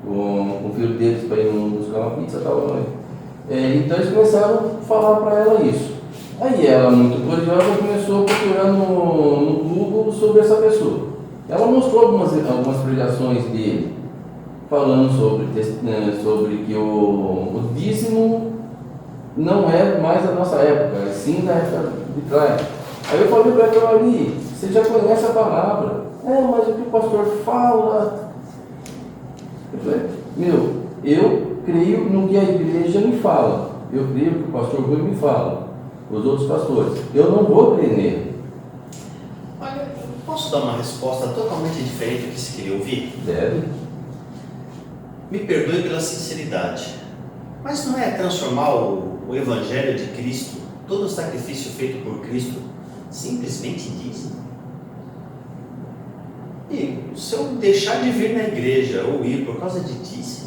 com o filho deles para ir buscar uma pizza, tal. Então eles começaram a falar para ela isso. Aí ela, muito curiosa, começou a procurar no Google sobre essa pessoa. Ela mostrou algumas pregações dele, falando sobre que o dízimo não é mais da nossa época, sim da época de trás. Aí eu falei para ela ali, você já conhece a palavra? Mas o que o pastor fala? Eu falei, eu creio no que a igreja me fala. eu creio que o pastor Rui me fala, os outros pastores. Eu não vou crer nele. Olha, eu posso dar uma resposta totalmente diferente do que se queria ouvir? Deve. Me perdoe pela sinceridade, mas não é transformar o Evangelho de Cristo, todo o sacrifício feito por Cristo, simplesmente em dízimo? E se eu deixar de vir na igreja ou ir por causa de dízimo?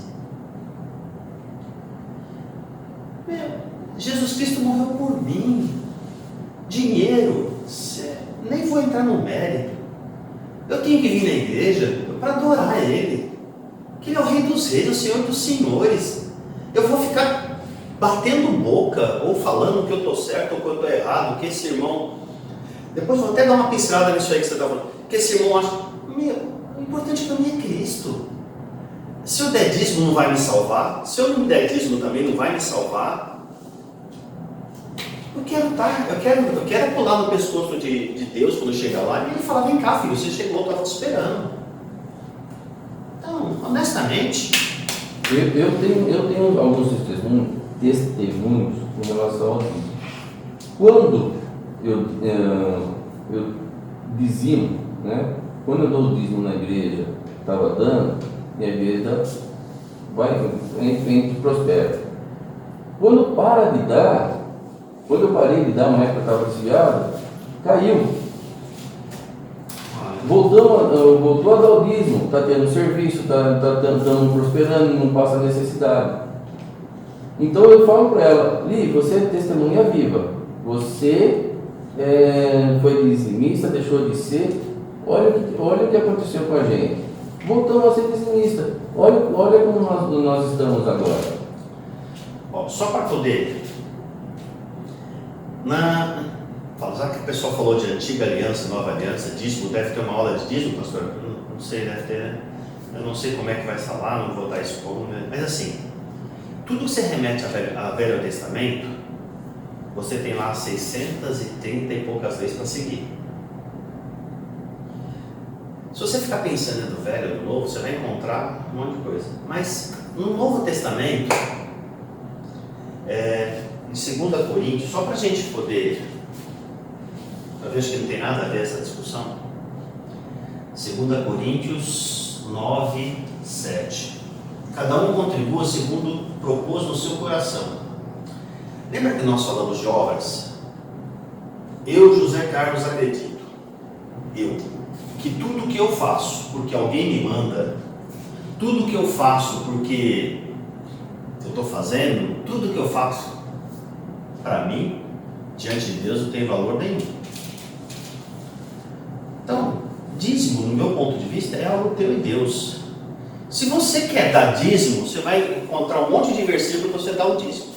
Jesus Cristo morreu por mim. Dinheiro, nem vou entrar no mérito. Eu tenho que vir na igreja para adorar Ele, que Ele é o Rei dos Reis, o Senhor dos Senhores. Eu vou ficar batendo boca ou falando que eu estou certo ou que eu estou errado, que esse irmão... Depois vou até dar uma pincelada nisso aí que você está falando. Que esse irmão acha... o importante para mim é Cristo. Se eu der dízimo não vai me salvar. Se eu não der dízimo também não vai me salvar. Eu quero pular no pescoço de Deus quando chegar lá e ele falar: vem cá, filho, você chegou, eu estava te esperando. Então, honestamente, Eu tenho alguns testemunhos com relação ao dízimo. Quando eu dizimo, né? Quando eu dou o dízimo na igreja, estava dando, minha igreja vai prospera. Quando para de dar, quando eu parei de dar, uma época estava desviado, caiu. Voltou a dar o dízimo, está tendo serviço, está prosperando, não passa necessidade. Então eu falo para ela: Li, você é testemunha viva, você foi dizimista, deixou de ser, olha o que aconteceu com a gente. Voltamos a ser dizimista, olha como nós estamos agora. Só para poder... Já que o pessoal falou de antiga aliança, nova aliança, dízimo, deve ter uma aula de dízimo, pastor? Não sei, deve ter, né? Eu não sei como é que vai falar, não vou estar expondo, né? Mas assim, tudo que você remete ao Velho Testamento, você tem lá 630 e poucas leis para seguir. Se você ficar pensando no Velho e no Novo, você vai encontrar um monte de coisa. Mas no Novo Testamento, em 2 Coríntios, só para a gente poder... Eu vejo que não tem nada a ver essa discussão. 2 Coríntios 9, 7. Cada um contribua segundo propôs no seu coração. Lembra que nós falamos de obras? Eu, José Carlos, acredito. Que tudo que eu faço porque alguém me manda, tudo que eu faço porque eu estou fazendo, tudo que eu faço para mim, diante de Deus, não tem valor nenhum. Então, dízimo, no meu ponto de vista, é algo teu e Deus. Se você quer dar dízimo, você vai encontrar um monte de versículo para você dar o dízimo.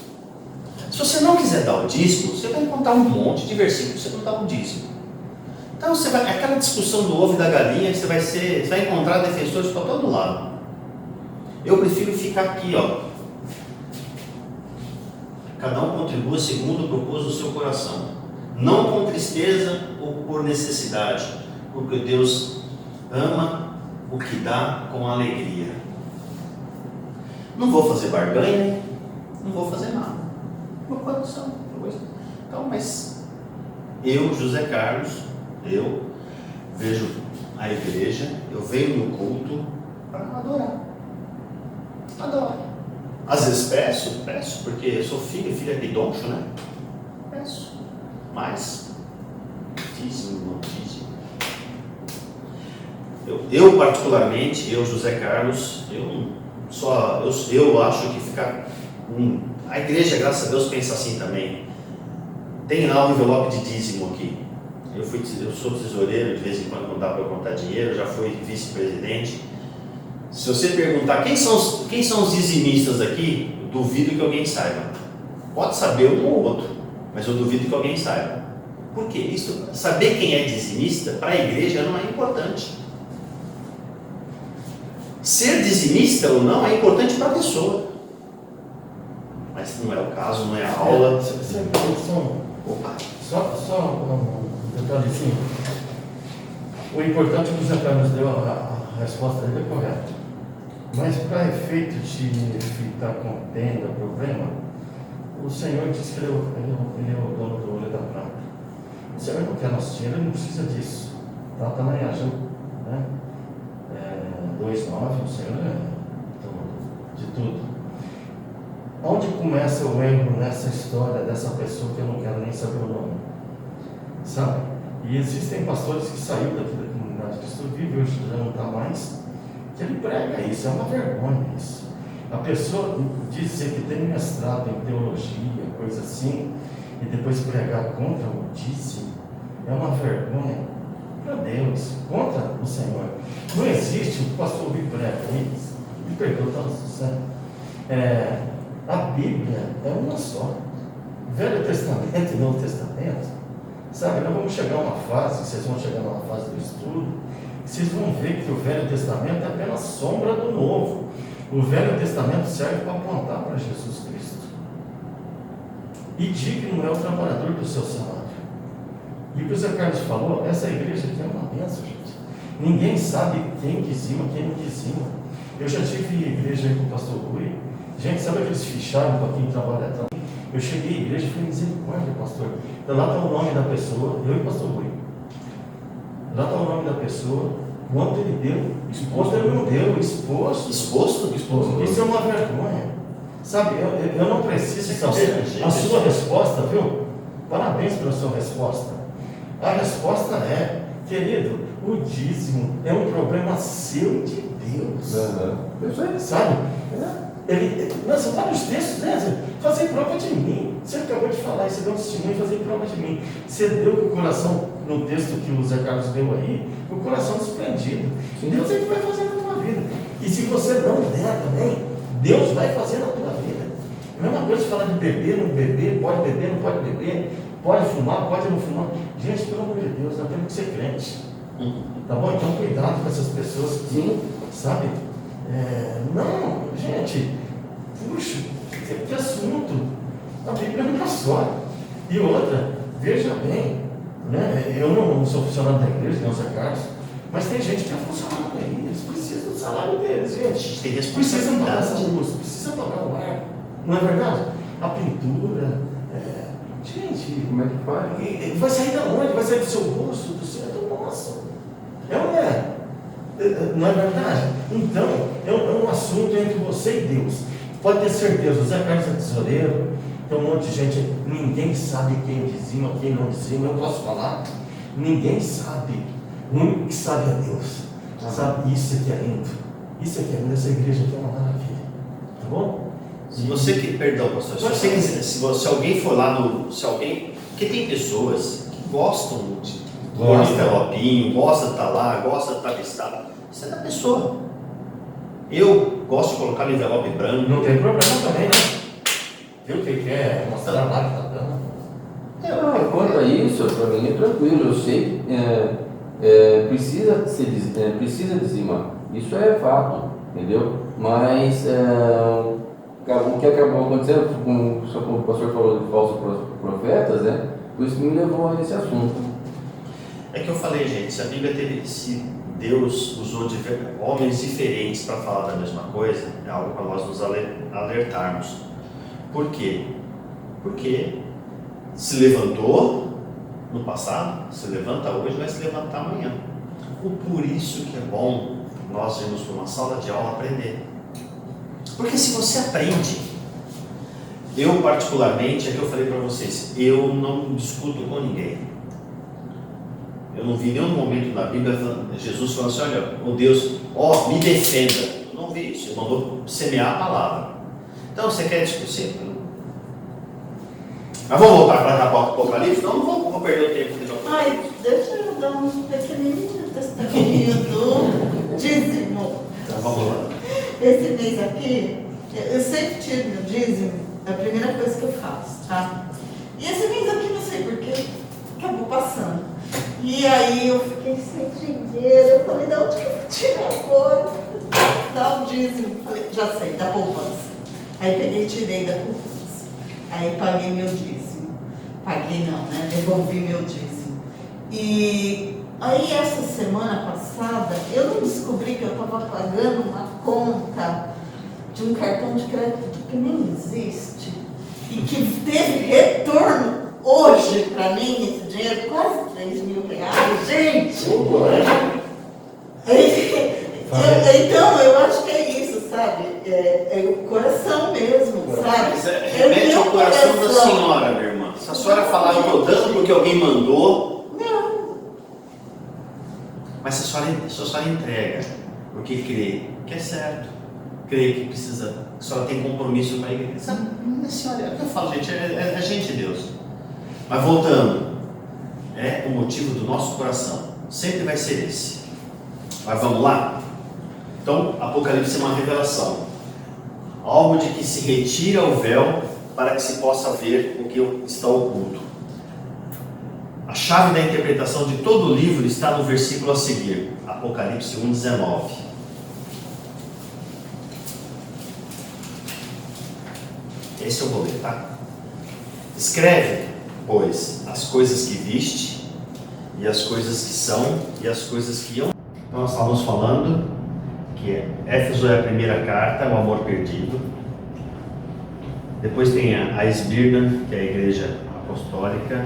Se você não quiser dar o dízimo, você vai encontrar um monte de versículo para você não dar o dízimo. Então, aquela discussão do ovo e da galinha, você vai encontrar defensores para todo lado. Eu prefiro ficar aqui, ó. Cada um contribua segundo o propôs do seu coração, não com tristeza ou por necessidade, porque Deus ama o que dá com alegria. Não vou fazer barganha, não vou fazer nada. Meu coração. Então, mas eu, José Carlos, eu vejo a igreja, eu venho no culto para adorar. Adoro. Às vezes peço, porque eu sou filha de doncho, né? Peço. Mas, dízimo, não dízimo. Eu particularmente, José Carlos, eu acho que ficar... a igreja, graças a Deus, pensa assim também. Tem lá um envelope de dízimo aqui. Eu sou tesoureiro, de vez em quando não dá para eu contar dinheiro, já fui vice-presidente. Se você perguntar quem são os dizimistas aqui, eu duvido que alguém saiba. Pode saber um ou outro, mas eu duvido que alguém saiba. Por quê? Saber quem é dizimista para a igreja não é importante. Ser dizimista ou não é importante para a pessoa. Mas não é o caso, não é a aula. Só um detalhezinho. O importante é que o Zé Carlos deu, a resposta dele é correta. Mas para efeito de evitar contenda, problema, o Senhor disse que ele é o dono do ouro e da prata. O Senhor não quer nosso dinheiro, ele não precisa disso. Está lá em Ageu, né? 2:9, o Senhor é dono de tudo. Onde começa o erro nessa história dessa pessoa que eu não quero nem saber o nome? Sabe? E existem pastores que saíram daqui da comunidade que Cristo vive, hoje já não está mais, que ele prega isso, é uma vergonha isso. A pessoa dizer que tem mestrado em teologia, coisa assim, e depois pregar contra o dízimo, é uma vergonha para Deus, contra o Senhor. Não existe, o pastor me prega, me perdoa, a Bíblia é uma só. Velho Testamento e Novo Testamento, sabe, nós vamos chegar a uma fase, vocês vão chegar numa fase do estudo, vocês vão ver que o Velho Testamento é apenas sombra do Novo. O Velho Testamento serve para apontar para Jesus Cristo. E digno é o trabalhador do seu salário. E o que o Zé Carlos falou, essa igreja aqui é uma bênção, gente. Ninguém sabe quem dizima, quem não dizima. Eu já tive igreja aí com o pastor Rui. Gente, sabe aqueles fichários para quem trabalha tanto? Eu cheguei à igreja e falei, misericórdia, pastor. Então, lá está o nome da pessoa, eu e o pastor Rui. Lá está o nome da pessoa, quanto ele deu, exposto ele não deu, exposto. Exposto? Isso é uma vergonha. Sabe, eu não preciso saber a sua resposta, viu? Parabéns pela sua resposta. A resposta é, querido, o dízimo é um problema seu de Deus. Sabe? São vários textos, né? Fazer prova de mim. Você acabou de falar, você deu um testemunho, fazer prova de mim. Você deu com o coração, no texto que o Zé Carlos deu aí, o coração desprendido. Deus é que vai fazer na tua vida. E se você não der também, Deus vai fazer na tua vida. A mesma coisa de falar de beber, não beber, pode beber, não pode beber, pode fumar, pode não fumar. Gente, pelo amor de Deus, nós temos que ser crente. Tá bom? Então cuidado com essas pessoas que, sabe? Não, gente, puxa, que assunto. A Bíblia não é só. E outra, veja bem, né? Eu não sou funcionário da igreja, não sou Carlos, mas tem gente que é funcionário aí, eles precisam do salário deles, gente. Tem Precisam pagar essa responsabilidade. luz, precisam pagar o ar, não é verdade? A pintura, gente, Como é que faz? vai sair da onde? Vai sair do seu bolso, do seu, do nosso. É ou não é? Não é verdade? Então, é um assunto entre você e Deus. Pode ter certeza, o Zé Carlos é tesoureiro, tem um monte de gente, ninguém sabe quem dizima, quem não dizima, eu posso falar? Ninguém sabe. O único que sabe é Deus. Sabe? Isso aqui é lindo. Isso aqui é lindo, essa igreja aqui é uma maravilha. Tá bom? Se você que, perdão, pastor, se você quiser, se alguém for lá porque tem pessoas que gostam de pôr um envelopinho, gosta de estar lá, gosta de estar listado, isso é da pessoa. Eu gosto de colocar no envelope branco. Não tem problema também, né? Viu o que quer mostrar lá que está dando? Não, quanto a isso, para mim é tranquilo. Eu sei que precisa dizimar. Isso é fato, entendeu? Mas o que acabou acontecendo, como o pastor falou de falsos profetas, né? Por isso que me levou a esse assunto. É que eu falei, gente, se Deus usou homens diferentes para falar da mesma coisa, é algo para nós nos alertarmos. Por quê? Porque se levantou no passado, se levanta hoje, vai se levantar amanhã. Por isso que é bom nós irmos para uma sala de aula aprender. Porque se você aprende, eu particularmente, é que eu falei para vocês, eu não discuto com ninguém. Eu não vi nenhum momento na Bíblia Jesus falando assim, olha, oh Deus, me defenda. Eu não vi isso, ele mandou semear a palavra. Então, você quer discutir? Mas vamos voltar para o Apocalipse? Não vou perder o tempo. Ai, deixa eu dar um pequenininho testemunho do dízimo. Então, vamos lá. Esse mês aqui, eu sempre tiro meu dízimo, é a primeira coisa que eu faço, tá? E esse mês aqui, não sei porquê, acabou passando. E aí eu fiquei sem dinheiro, eu falei, de onde que eu vou tirar agora? Dá o dízimo. Falei, já sei, da poupança. Aí peguei e tirei da poupança. Aí paguei meu dízimo. Paguei não, né? Devolvi meu dízimo. E aí essa semana passada, eu não descobri que eu estava pagando uma conta de um cartão de crédito que nem existe. e que teve retorno hoje para mim, esse dinheiro, quase 3 mil reais, gente! Então, eu acho que é isso, sabe? É o coração mesmo, sabe? Remete ao coração da senhora, minha irmã. Se a senhora falar, eu estou dando porque alguém mandou. Não. Mas se a senhora entrega, porque crê que é certo, crê que precisa, a senhora tem compromisso com a igreja. Sabe? Senhora, é o que eu falo, gente, é gente de Deus. Mas voltando, é o motivo do nosso coração. Sempre vai ser esse. Mas vamos lá? Então, Apocalipse é uma revelação. Algo de que se retira o véu para que se possa ver o que está oculto. A chave da interpretação de todo o livro está no versículo a seguir. Apocalipse 1:19. Esse eu vou ler, tá? Escreve, pois, as coisas que viste, e as coisas que são, e as coisas que iam. Então, nós estávamos falando que Éfeso é a primeira carta, o amor perdido. Depois tem a Esmirna, que é a igreja apostólica.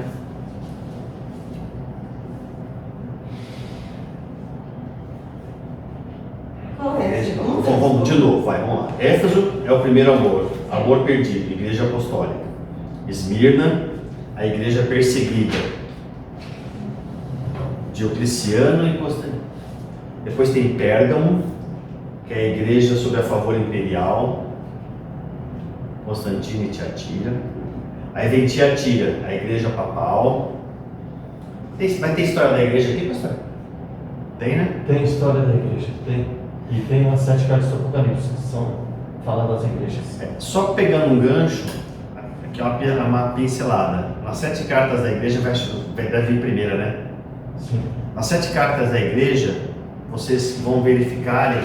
Qual é a segunda? Vamos de novo, vamos lá. Éfeso é o primeiro amor, amor perdido, igreja apostólica. Esmirna, a igreja perseguida, Diocleciano e Constantino. Depois tem Pérgamo, que é a igreja sob a favor imperial, Constantino e Tiatira. Aí vem Tiatira, a igreja papal. Vai ter história da igreja aqui, pastor? Tem, né? Tem história da igreja, tem. E tem as 7 cartas do Apocalipse, que são falando das igrejas. Só pegando um gancho, aqui é uma pincelada. Nas 7 cartas da igreja, deve vir primeira, né? Sim. Nas 7 cartas da igreja, vocês vão verificarem,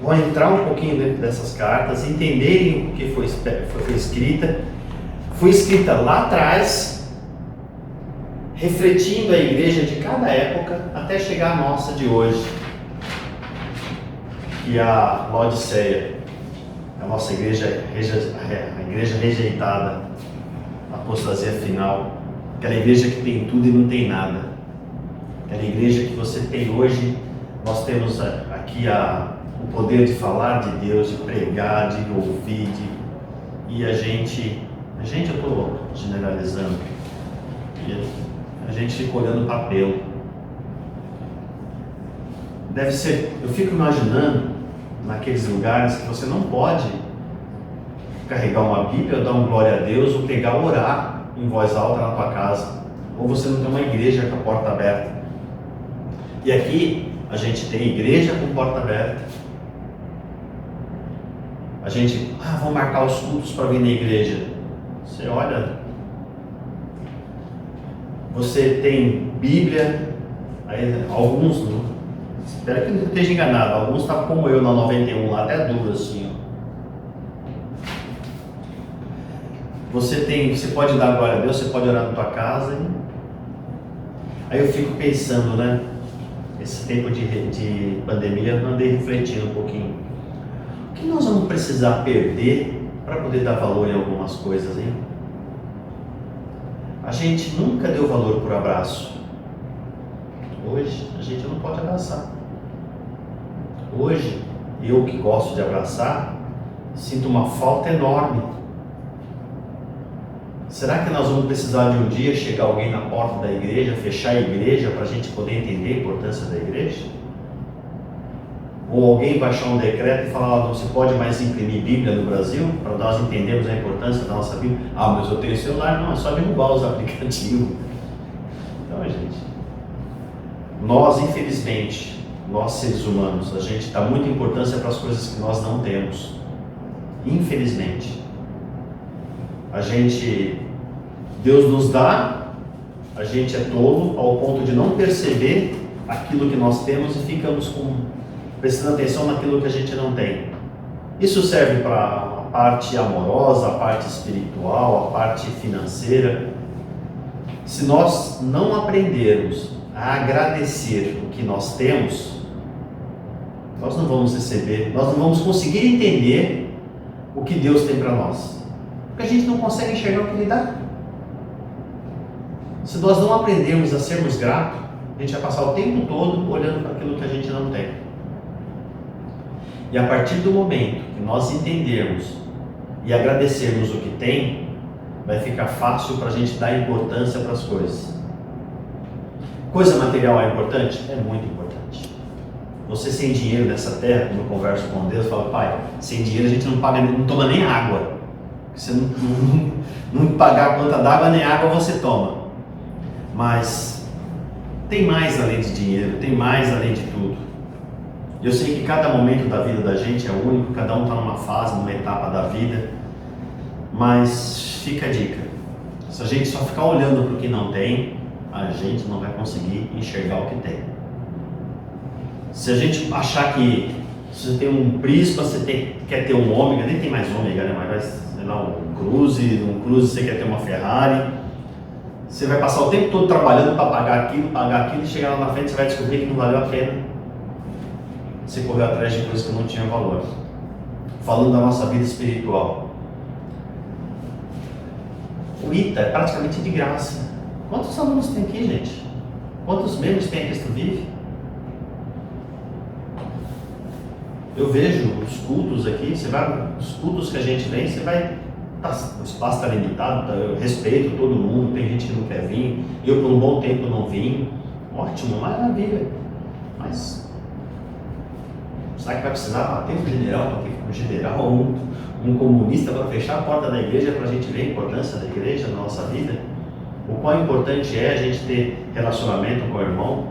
vão entrar um pouquinho dentro dessas cartas, entenderem o que foi escrita. Foi escrita lá atrás, refletindo a igreja de cada época, até chegar à nossa de hoje, que é a Laodiceia, a nossa igreja, a igreja rejeitada, a apostasia final, aquela igreja que tem tudo e não tem nada, aquela igreja que você tem hoje. Nós temos aqui o poder de falar de Deus, de pregar, de ouvir, e a gente eu estou generalizando, e a gente fica olhando para papel. Deve ser, eu fico imaginando naqueles lugares que você não pode carregar uma Bíblia, dar um glória a Deus, ou pegar, orar em voz alta na tua casa, ou você não tem uma igreja com a porta aberta. E aqui a gente tem igreja com porta aberta. A gente, vamos marcar os cultos para vir na igreja. Você olha, você tem Bíblia, aí alguns, espero que não esteja enganado, alguns estavam como eu na 91, lá até duro assim, ó. Você pode dar glória a Deus, você pode orar na tua casa. Aí eu fico pensando, né? Esse tempo de pandemia, eu andei refletindo um pouquinho. O que nós vamos precisar perder para poder dar valor em algumas coisas, hein? A gente nunca deu valor por abraço. Hoje a gente não pode abraçar. Hoje, eu que gosto de abraçar, sinto uma falta enorme. Será que nós vamos precisar de um dia chegar alguém na porta da igreja, fechar a igreja para a gente poder entender a importância da igreja? Ou alguém baixar um decreto e falar, não se pode mais imprimir Bíblia no Brasil, para nós entendermos a importância da nossa Bíblia? Mas eu tenho celular. Não, é só derrubar os aplicativos. Então, gente, nós, infelizmente, nós seres humanos, a gente dá muita importância para as coisas que nós não temos. Infelizmente. Deus nos dá, a gente é tolo ao ponto de não perceber aquilo que nós temos e ficamos prestando atenção naquilo que a gente não tem. Isso serve para a parte amorosa, a parte espiritual, a parte financeira. Se nós não aprendermos a agradecer o que nós temos, nós não vamos receber, nós não vamos conseguir entender o que Deus tem para nós? Porque a gente não consegue enxergar o que Ele dá. Se nós não aprendermos a sermos gratos, a gente vai passar o tempo todo olhando para aquilo que a gente não tem. E a partir do momento que nós entendermos e agradecermos o que tem, vai ficar fácil para a gente dar importância para as coisas. Coisa material é importante? É muito importante. Você sem dinheiro nessa terra, quando eu converso com Deus, eu falo, Pai, sem dinheiro a gente não paga, não toma nem água. Se você não pagar a conta d'água, nem água você toma. Mas tem mais além de dinheiro, tem mais além de tudo. Eu sei que cada momento da vida da gente é único, cada um está numa fase, numa etapa da vida, mas fica a dica, se a gente só ficar olhando para o que não tem, a gente não vai conseguir enxergar o que tem. Se a gente achar que se você tem um Prisma, você quer ter um Ômega, nem tem mais Ômega, né? Mas vai, sei lá, um Cruze você quer ter uma Ferrari, você vai passar o tempo todo trabalhando para pagar aquilo, e chegar lá na frente você vai descobrir que não valeu a pena. Você correu atrás de coisas que não tinham valor. Falando da nossa vida espiritual, o ITA é praticamente de graça. Quantos alunos tem aqui, gente? Quantos membros tem a Cristo Vive? Eu vejo os cultos aqui, os cultos que a gente vem, o espaço está limitado, eu respeito todo mundo, tem gente que não quer vir, eu por um bom tempo não vim, ótimo, maravilha, mas será que vai precisar ter um general ou um comunista para fechar a porta da igreja para a gente ver a importância da igreja na nossa vida? O quão importante é a gente ter relacionamento com o irmão?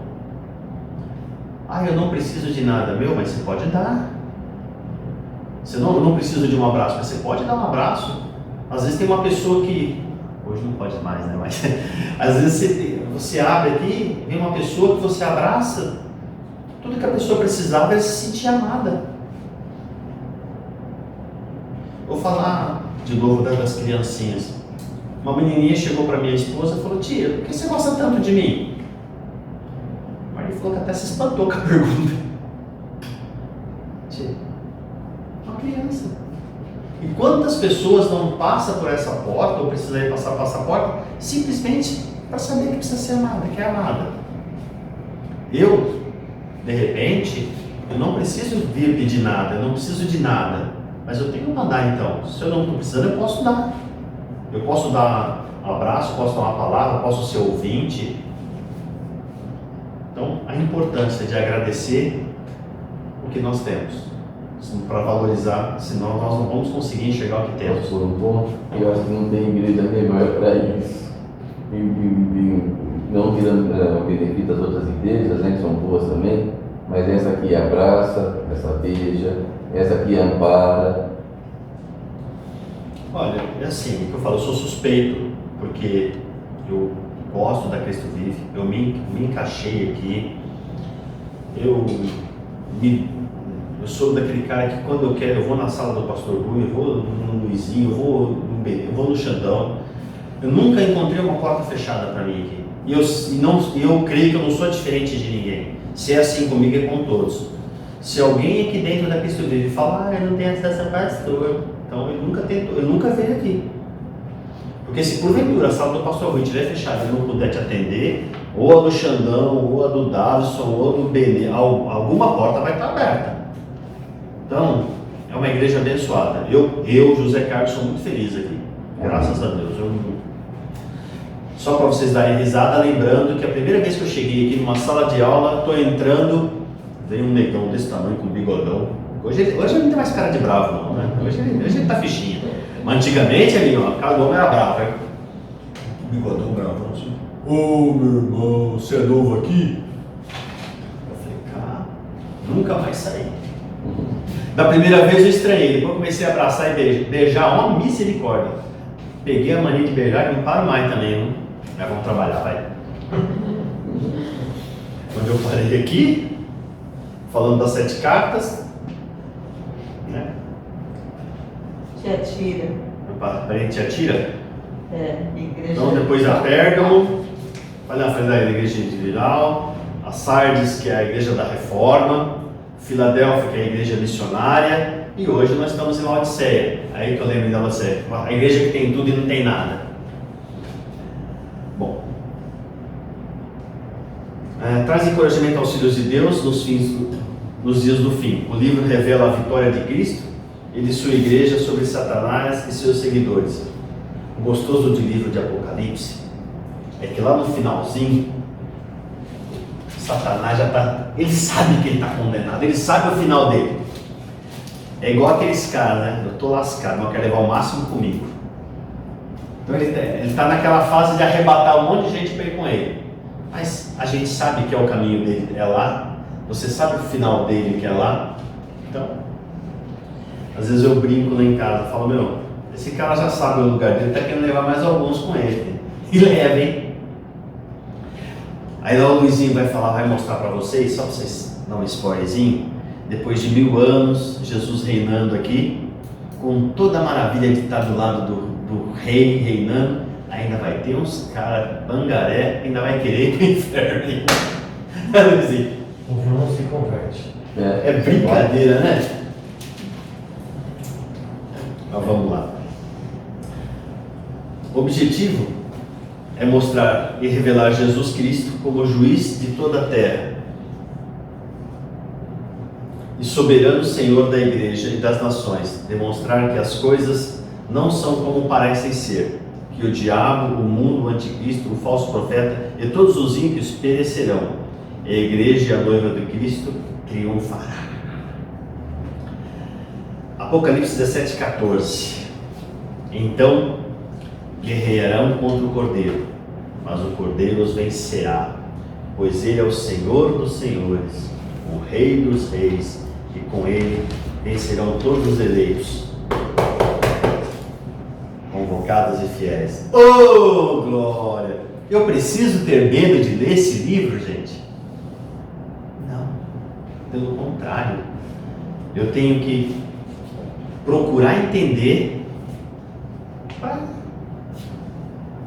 Eu não preciso de nada, mas você pode dar. Eu não preciso de um abraço, mas você pode dar um abraço. Às vezes tem uma pessoa que, hoje não pode mais, né? Mas às vezes você abre aqui, vem uma pessoa que você abraça, tudo que a pessoa precisava é se sentir amada. Vou falar de novo das criancinhas. Uma menininha chegou para minha esposa e falou, tia, por que você gosta tanto de mim? O marido falou que até se espantou com a pergunta. Tia, uma criança. E quantas pessoas não passam por essa porta, ou precisam passar por essa porta, simplesmente para saber que precisa ser amada, que é amada. Eu, de repente, eu não preciso vir pedir nada, eu não preciso de nada, mas eu tenho para dar então. Se eu não estou precisando, eu posso dar. Eu posso dar um abraço, posso dar uma palavra, posso ser ouvinte. Então, a importância de agradecer o que nós temos, para valorizar, senão nós não vamos conseguir enxergar o que temos. Por um ponto, eu acho que não tem igreja melhor para isso. Não tirando benefício das outras igrejas, né, que são boas também, mas essa aqui abraça, essa beija, essa aqui ampara. Olha, é assim, o que eu falo, eu sou suspeito, porque eu gosto da Cristo Vive, eu me encaixei aqui, eu sou daquele cara que quando eu quero, eu vou na sala do Pastor Rui, eu vou no Luizinho, eu vou no Xandão. Eu nunca encontrei uma porta fechada para mim aqui. E eu creio que eu não sou diferente de ninguém. Se é assim comigo, é com todos. Se alguém aqui dentro da Cristo Vive fala, eu não tenho acesso a pastor, então eu nunca veio aqui. Porque se porventura a sala do Pastor Rui estiver fechada e eu não puder te atender, ou a do Xandão, ou a do Davison, ou a do Benê, alguma porta vai estar aberta. Então, é uma igreja abençoada. Eu, José Carlos, sou muito feliz aqui. Graças a Deus. Só para vocês darem risada, lembrando que a primeira vez que eu cheguei aqui numa sala de aula, estou entrando, veio um negão desse tamanho com bigodão. Hoje ele não tem mais cara de bravo, não, né? Hoje ele tá fichinho. Mas antigamente, ali, ó, cada homem era bravo, né? Bigodão bravo, assim. Ô, meu irmão, você é novo aqui? Eu falei, cara, nunca mais saí. Da primeira vez eu estranhei, depois comecei a abraçar e beijar, uma misericórdia. Peguei a mania de beijar e não paro mais também, não? Mas vamos trabalhar, vai. Quando eu parei aqui, falando das 7 cartas, né? Tiatira. Parente Tiatira? Igreja. Então depois a Pérgamo, vai na frente da igreja individual, a Sardes, que é a igreja da Reforma, Filadélfia, que é a igreja missionária, E hoje nós estamos em Laodiceia. Aí que eu lembro da Laodiceia. A igreja que tem tudo e não tem nada. Bom. Traz encorajamento aos filhos de Deus nos dias do fim. O livro revela a vitória de Cristo e de sua igreja sobre Satanás e seus seguidores. O gostoso do livro de Apocalipse é que lá no finalzinho, Satanás já está, ele sabe que ele está condenado, ele sabe o final dele. É igual aqueles caras, né? Eu estou lascado, mas eu quero levar o máximo comigo. Então ele está naquela fase de arrebatar um monte de gente para ir com ele. Mas a gente sabe que é o caminho dele, é lá. Você sabe o final dele que é lá. Então, às vezes eu brinco lá em casa, falo, meu, esse cara já sabe o lugar dele, está querendo levar mais alguns com ele. E leva, hein? Aí lá o Luizinho vai falar, vai mostrar para vocês, só para vocês dar um spoilerzinho. Depois de 1000 anos, Jesus reinando aqui, com toda a maravilha de estar do lado do rei reinando, ainda vai ter uns caras pangaré que ainda vai querer ir para o inferno. Luizinho. O João se converte. É brincadeira, né? Mas vamos lá. O objetivo é mostrar e revelar Jesus Cristo como juiz de toda a terra e soberano Senhor da igreja e das nações, demonstrar que as coisas não são como parecem ser, que o diabo, o mundo, o anticristo, o falso profeta e todos os ímpios perecerão, e a igreja e a noiva de Cristo triunfará. Apocalipse 17:14. Então guerrearão contra o Cordeiro, mas o Cordeiro os vencerá, pois ele é o Senhor dos senhores, o Rei dos reis, e com ele vencerão todos os eleitos, convocados e fiéis. Oh, glória! Eu preciso ter medo de ler esse livro, gente? Não, pelo contrário, eu tenho que procurar entender, para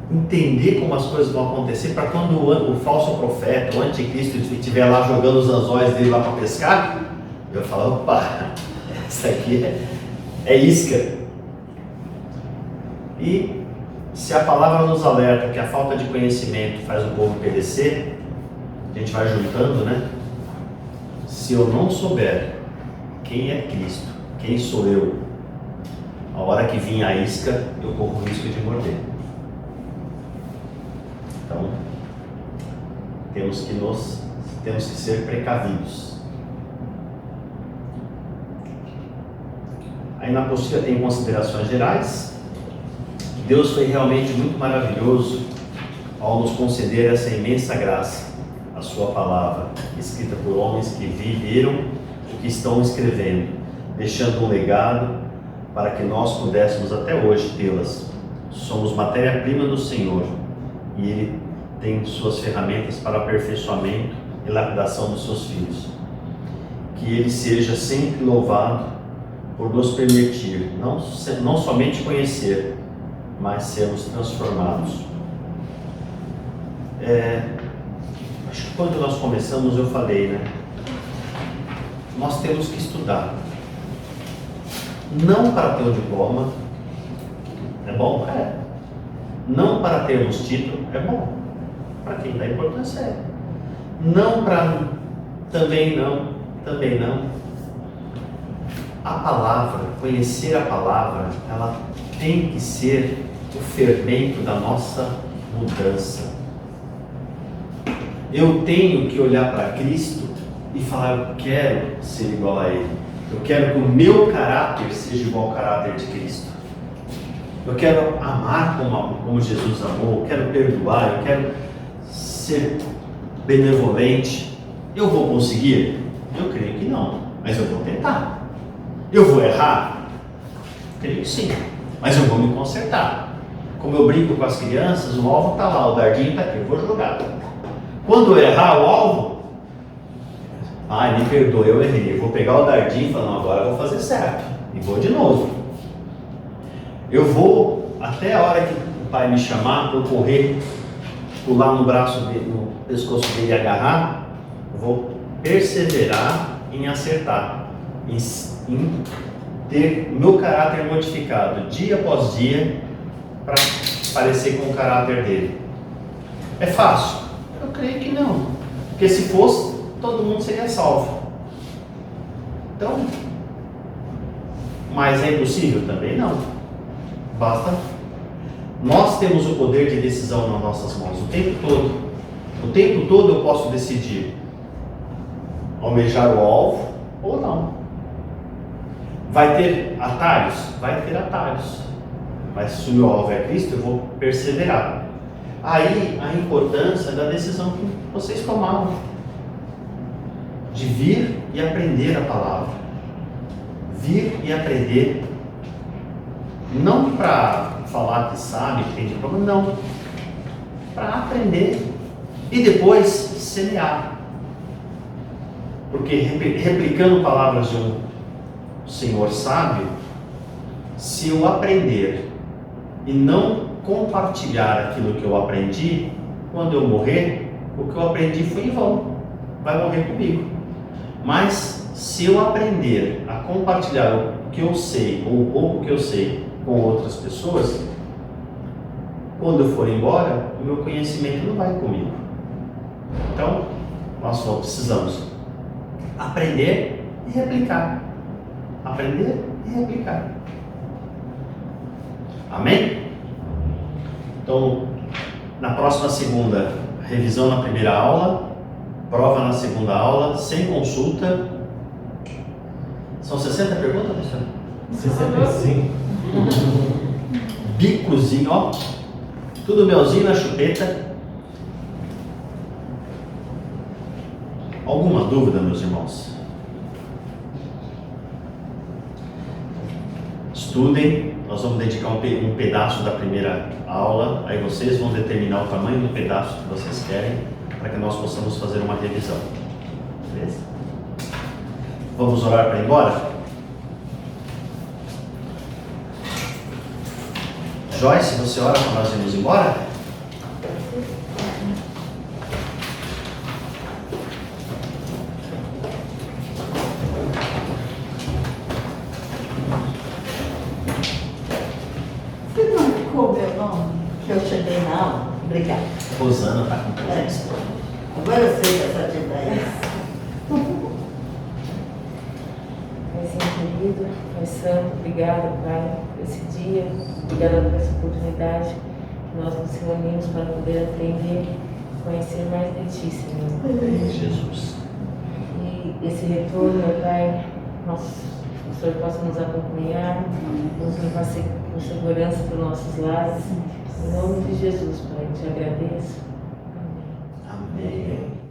entender como as coisas vão acontecer, para quando o falso profeta, o anticristo, estiver lá jogando os anzóis dele lá para pescar, eu vou falar, opa, essa aqui é isca. E se a palavra nos alerta que a falta de conhecimento faz o povo perecer, a gente vai juntando, né? Se eu não souber quem é Cristo, quem sou eu, a hora que vir a isca, eu corro o risco de morder. Então, temos que ser precavidos. Aí na apostila tem considerações gerais. Deus foi realmente muito maravilhoso ao nos conceder essa imensa graça, a sua palavra, escrita por homens que viveram o que estão escrevendo, deixando um legado para que nós pudéssemos até hoje tê-las. Somos matéria-prima do Senhor e Ele tem suas ferramentas para aperfeiçoamento e lapidação dos seus filhos. Que Ele seja sempre louvado por nos permitir não somente conhecer, mas sermos transformados. Acho que quando nós começamos eu falei, né? Nós temos que estudar. Não para ter um diploma, é bom? É. Não para termos título, é bom. Para quem dá importância é. Não para... Também não. A palavra, conhecer a palavra, ela tem que ser o fermento da nossa mudança. Eu tenho que olhar para Cristo e falar, eu quero ser igual a Ele. Eu quero que o meu caráter seja igual ao caráter de Cristo. Eu quero amar como Jesus amou, eu quero perdoar, eu quero ser benevolente. Eu vou conseguir? Eu creio que não, mas eu vou tentar. Eu vou errar? Creio que sim, mas eu vou me consertar. Como eu brinco com as crianças, o alvo está lá, o dardinho está aqui, eu vou jogar. Quando eu errar o alvo, me perdoe, eu errei. Eu vou pegar o dardinho e falar, não, agora eu vou fazer certo. E vou de novo. Eu vou, até a hora que o pai me chamar, para eu correr, pular no braço dele, no pescoço dele e agarrar, eu vou perseverar em acertar, em ter o meu caráter modificado dia após dia para parecer com o caráter dele. É fácil? Eu creio que não. Porque se fosse, todo mundo seria salvo. Então, mas é impossível? Também não. Basta. Nós temos o poder de decisão nas nossas mãos o tempo todo. O tempo todo eu posso decidir almejar o alvo ou não. Vai ter atalhos? Vai ter atalhos. Mas se o meu alvo é Cristo, eu vou perseverar. Aí a importância da decisão que vocês tomaram de vir e aprender a palavra. Vir e aprender. Não para falar que sabe, que tem diploma, não. Para aprender. E depois semear. Porque replicando palavras de um Senhor sábio, se eu aprender e não compartilhar aquilo que eu aprendi, quando eu morrer, o que eu aprendi foi em vão, vai morrer comigo. Mas se eu aprender a compartilhar o que eu sei, ou o pouco que eu sei, com outras pessoas, quando eu for embora, o meu conhecimento não vai comigo. Então, nós só precisamos aprender e replicar. Aprender e replicar. Amém? Então, na próxima segunda, revisão na primeira aula, prova na segunda aula, sem consulta. São 60 perguntas, professor? 65. Bicozinho, ó. Tudo melzinho na chupeta. Alguma dúvida, meus irmãos? Estudem. Nós vamos dedicar um pedaço da primeira aula. Aí vocês vão determinar o tamanho do pedaço que vocês querem, para que nós possamos fazer uma revisão. Beleza? Vamos orar para ir embora? Joyce, você ora para nós irmos embora? Você não ficou meu nome? Que eu cheguei na aula? Obrigada. Rosana está com presença. Agora eu sei que essa tia é essa. Pai Santo querido, Pai Santo, obrigada, Pai, por esse dia, obrigada por essa oportunidade que nós nos reunimos para poder aprender, conhecer mais de Ti, Senhor. Jesus. E esse retorno, meu Pai, o Senhor possa nos acompanhar, nos levar com segurança para os nossos lares. Em nome de Jesus, Pai, te agradeço. Amém. Amém.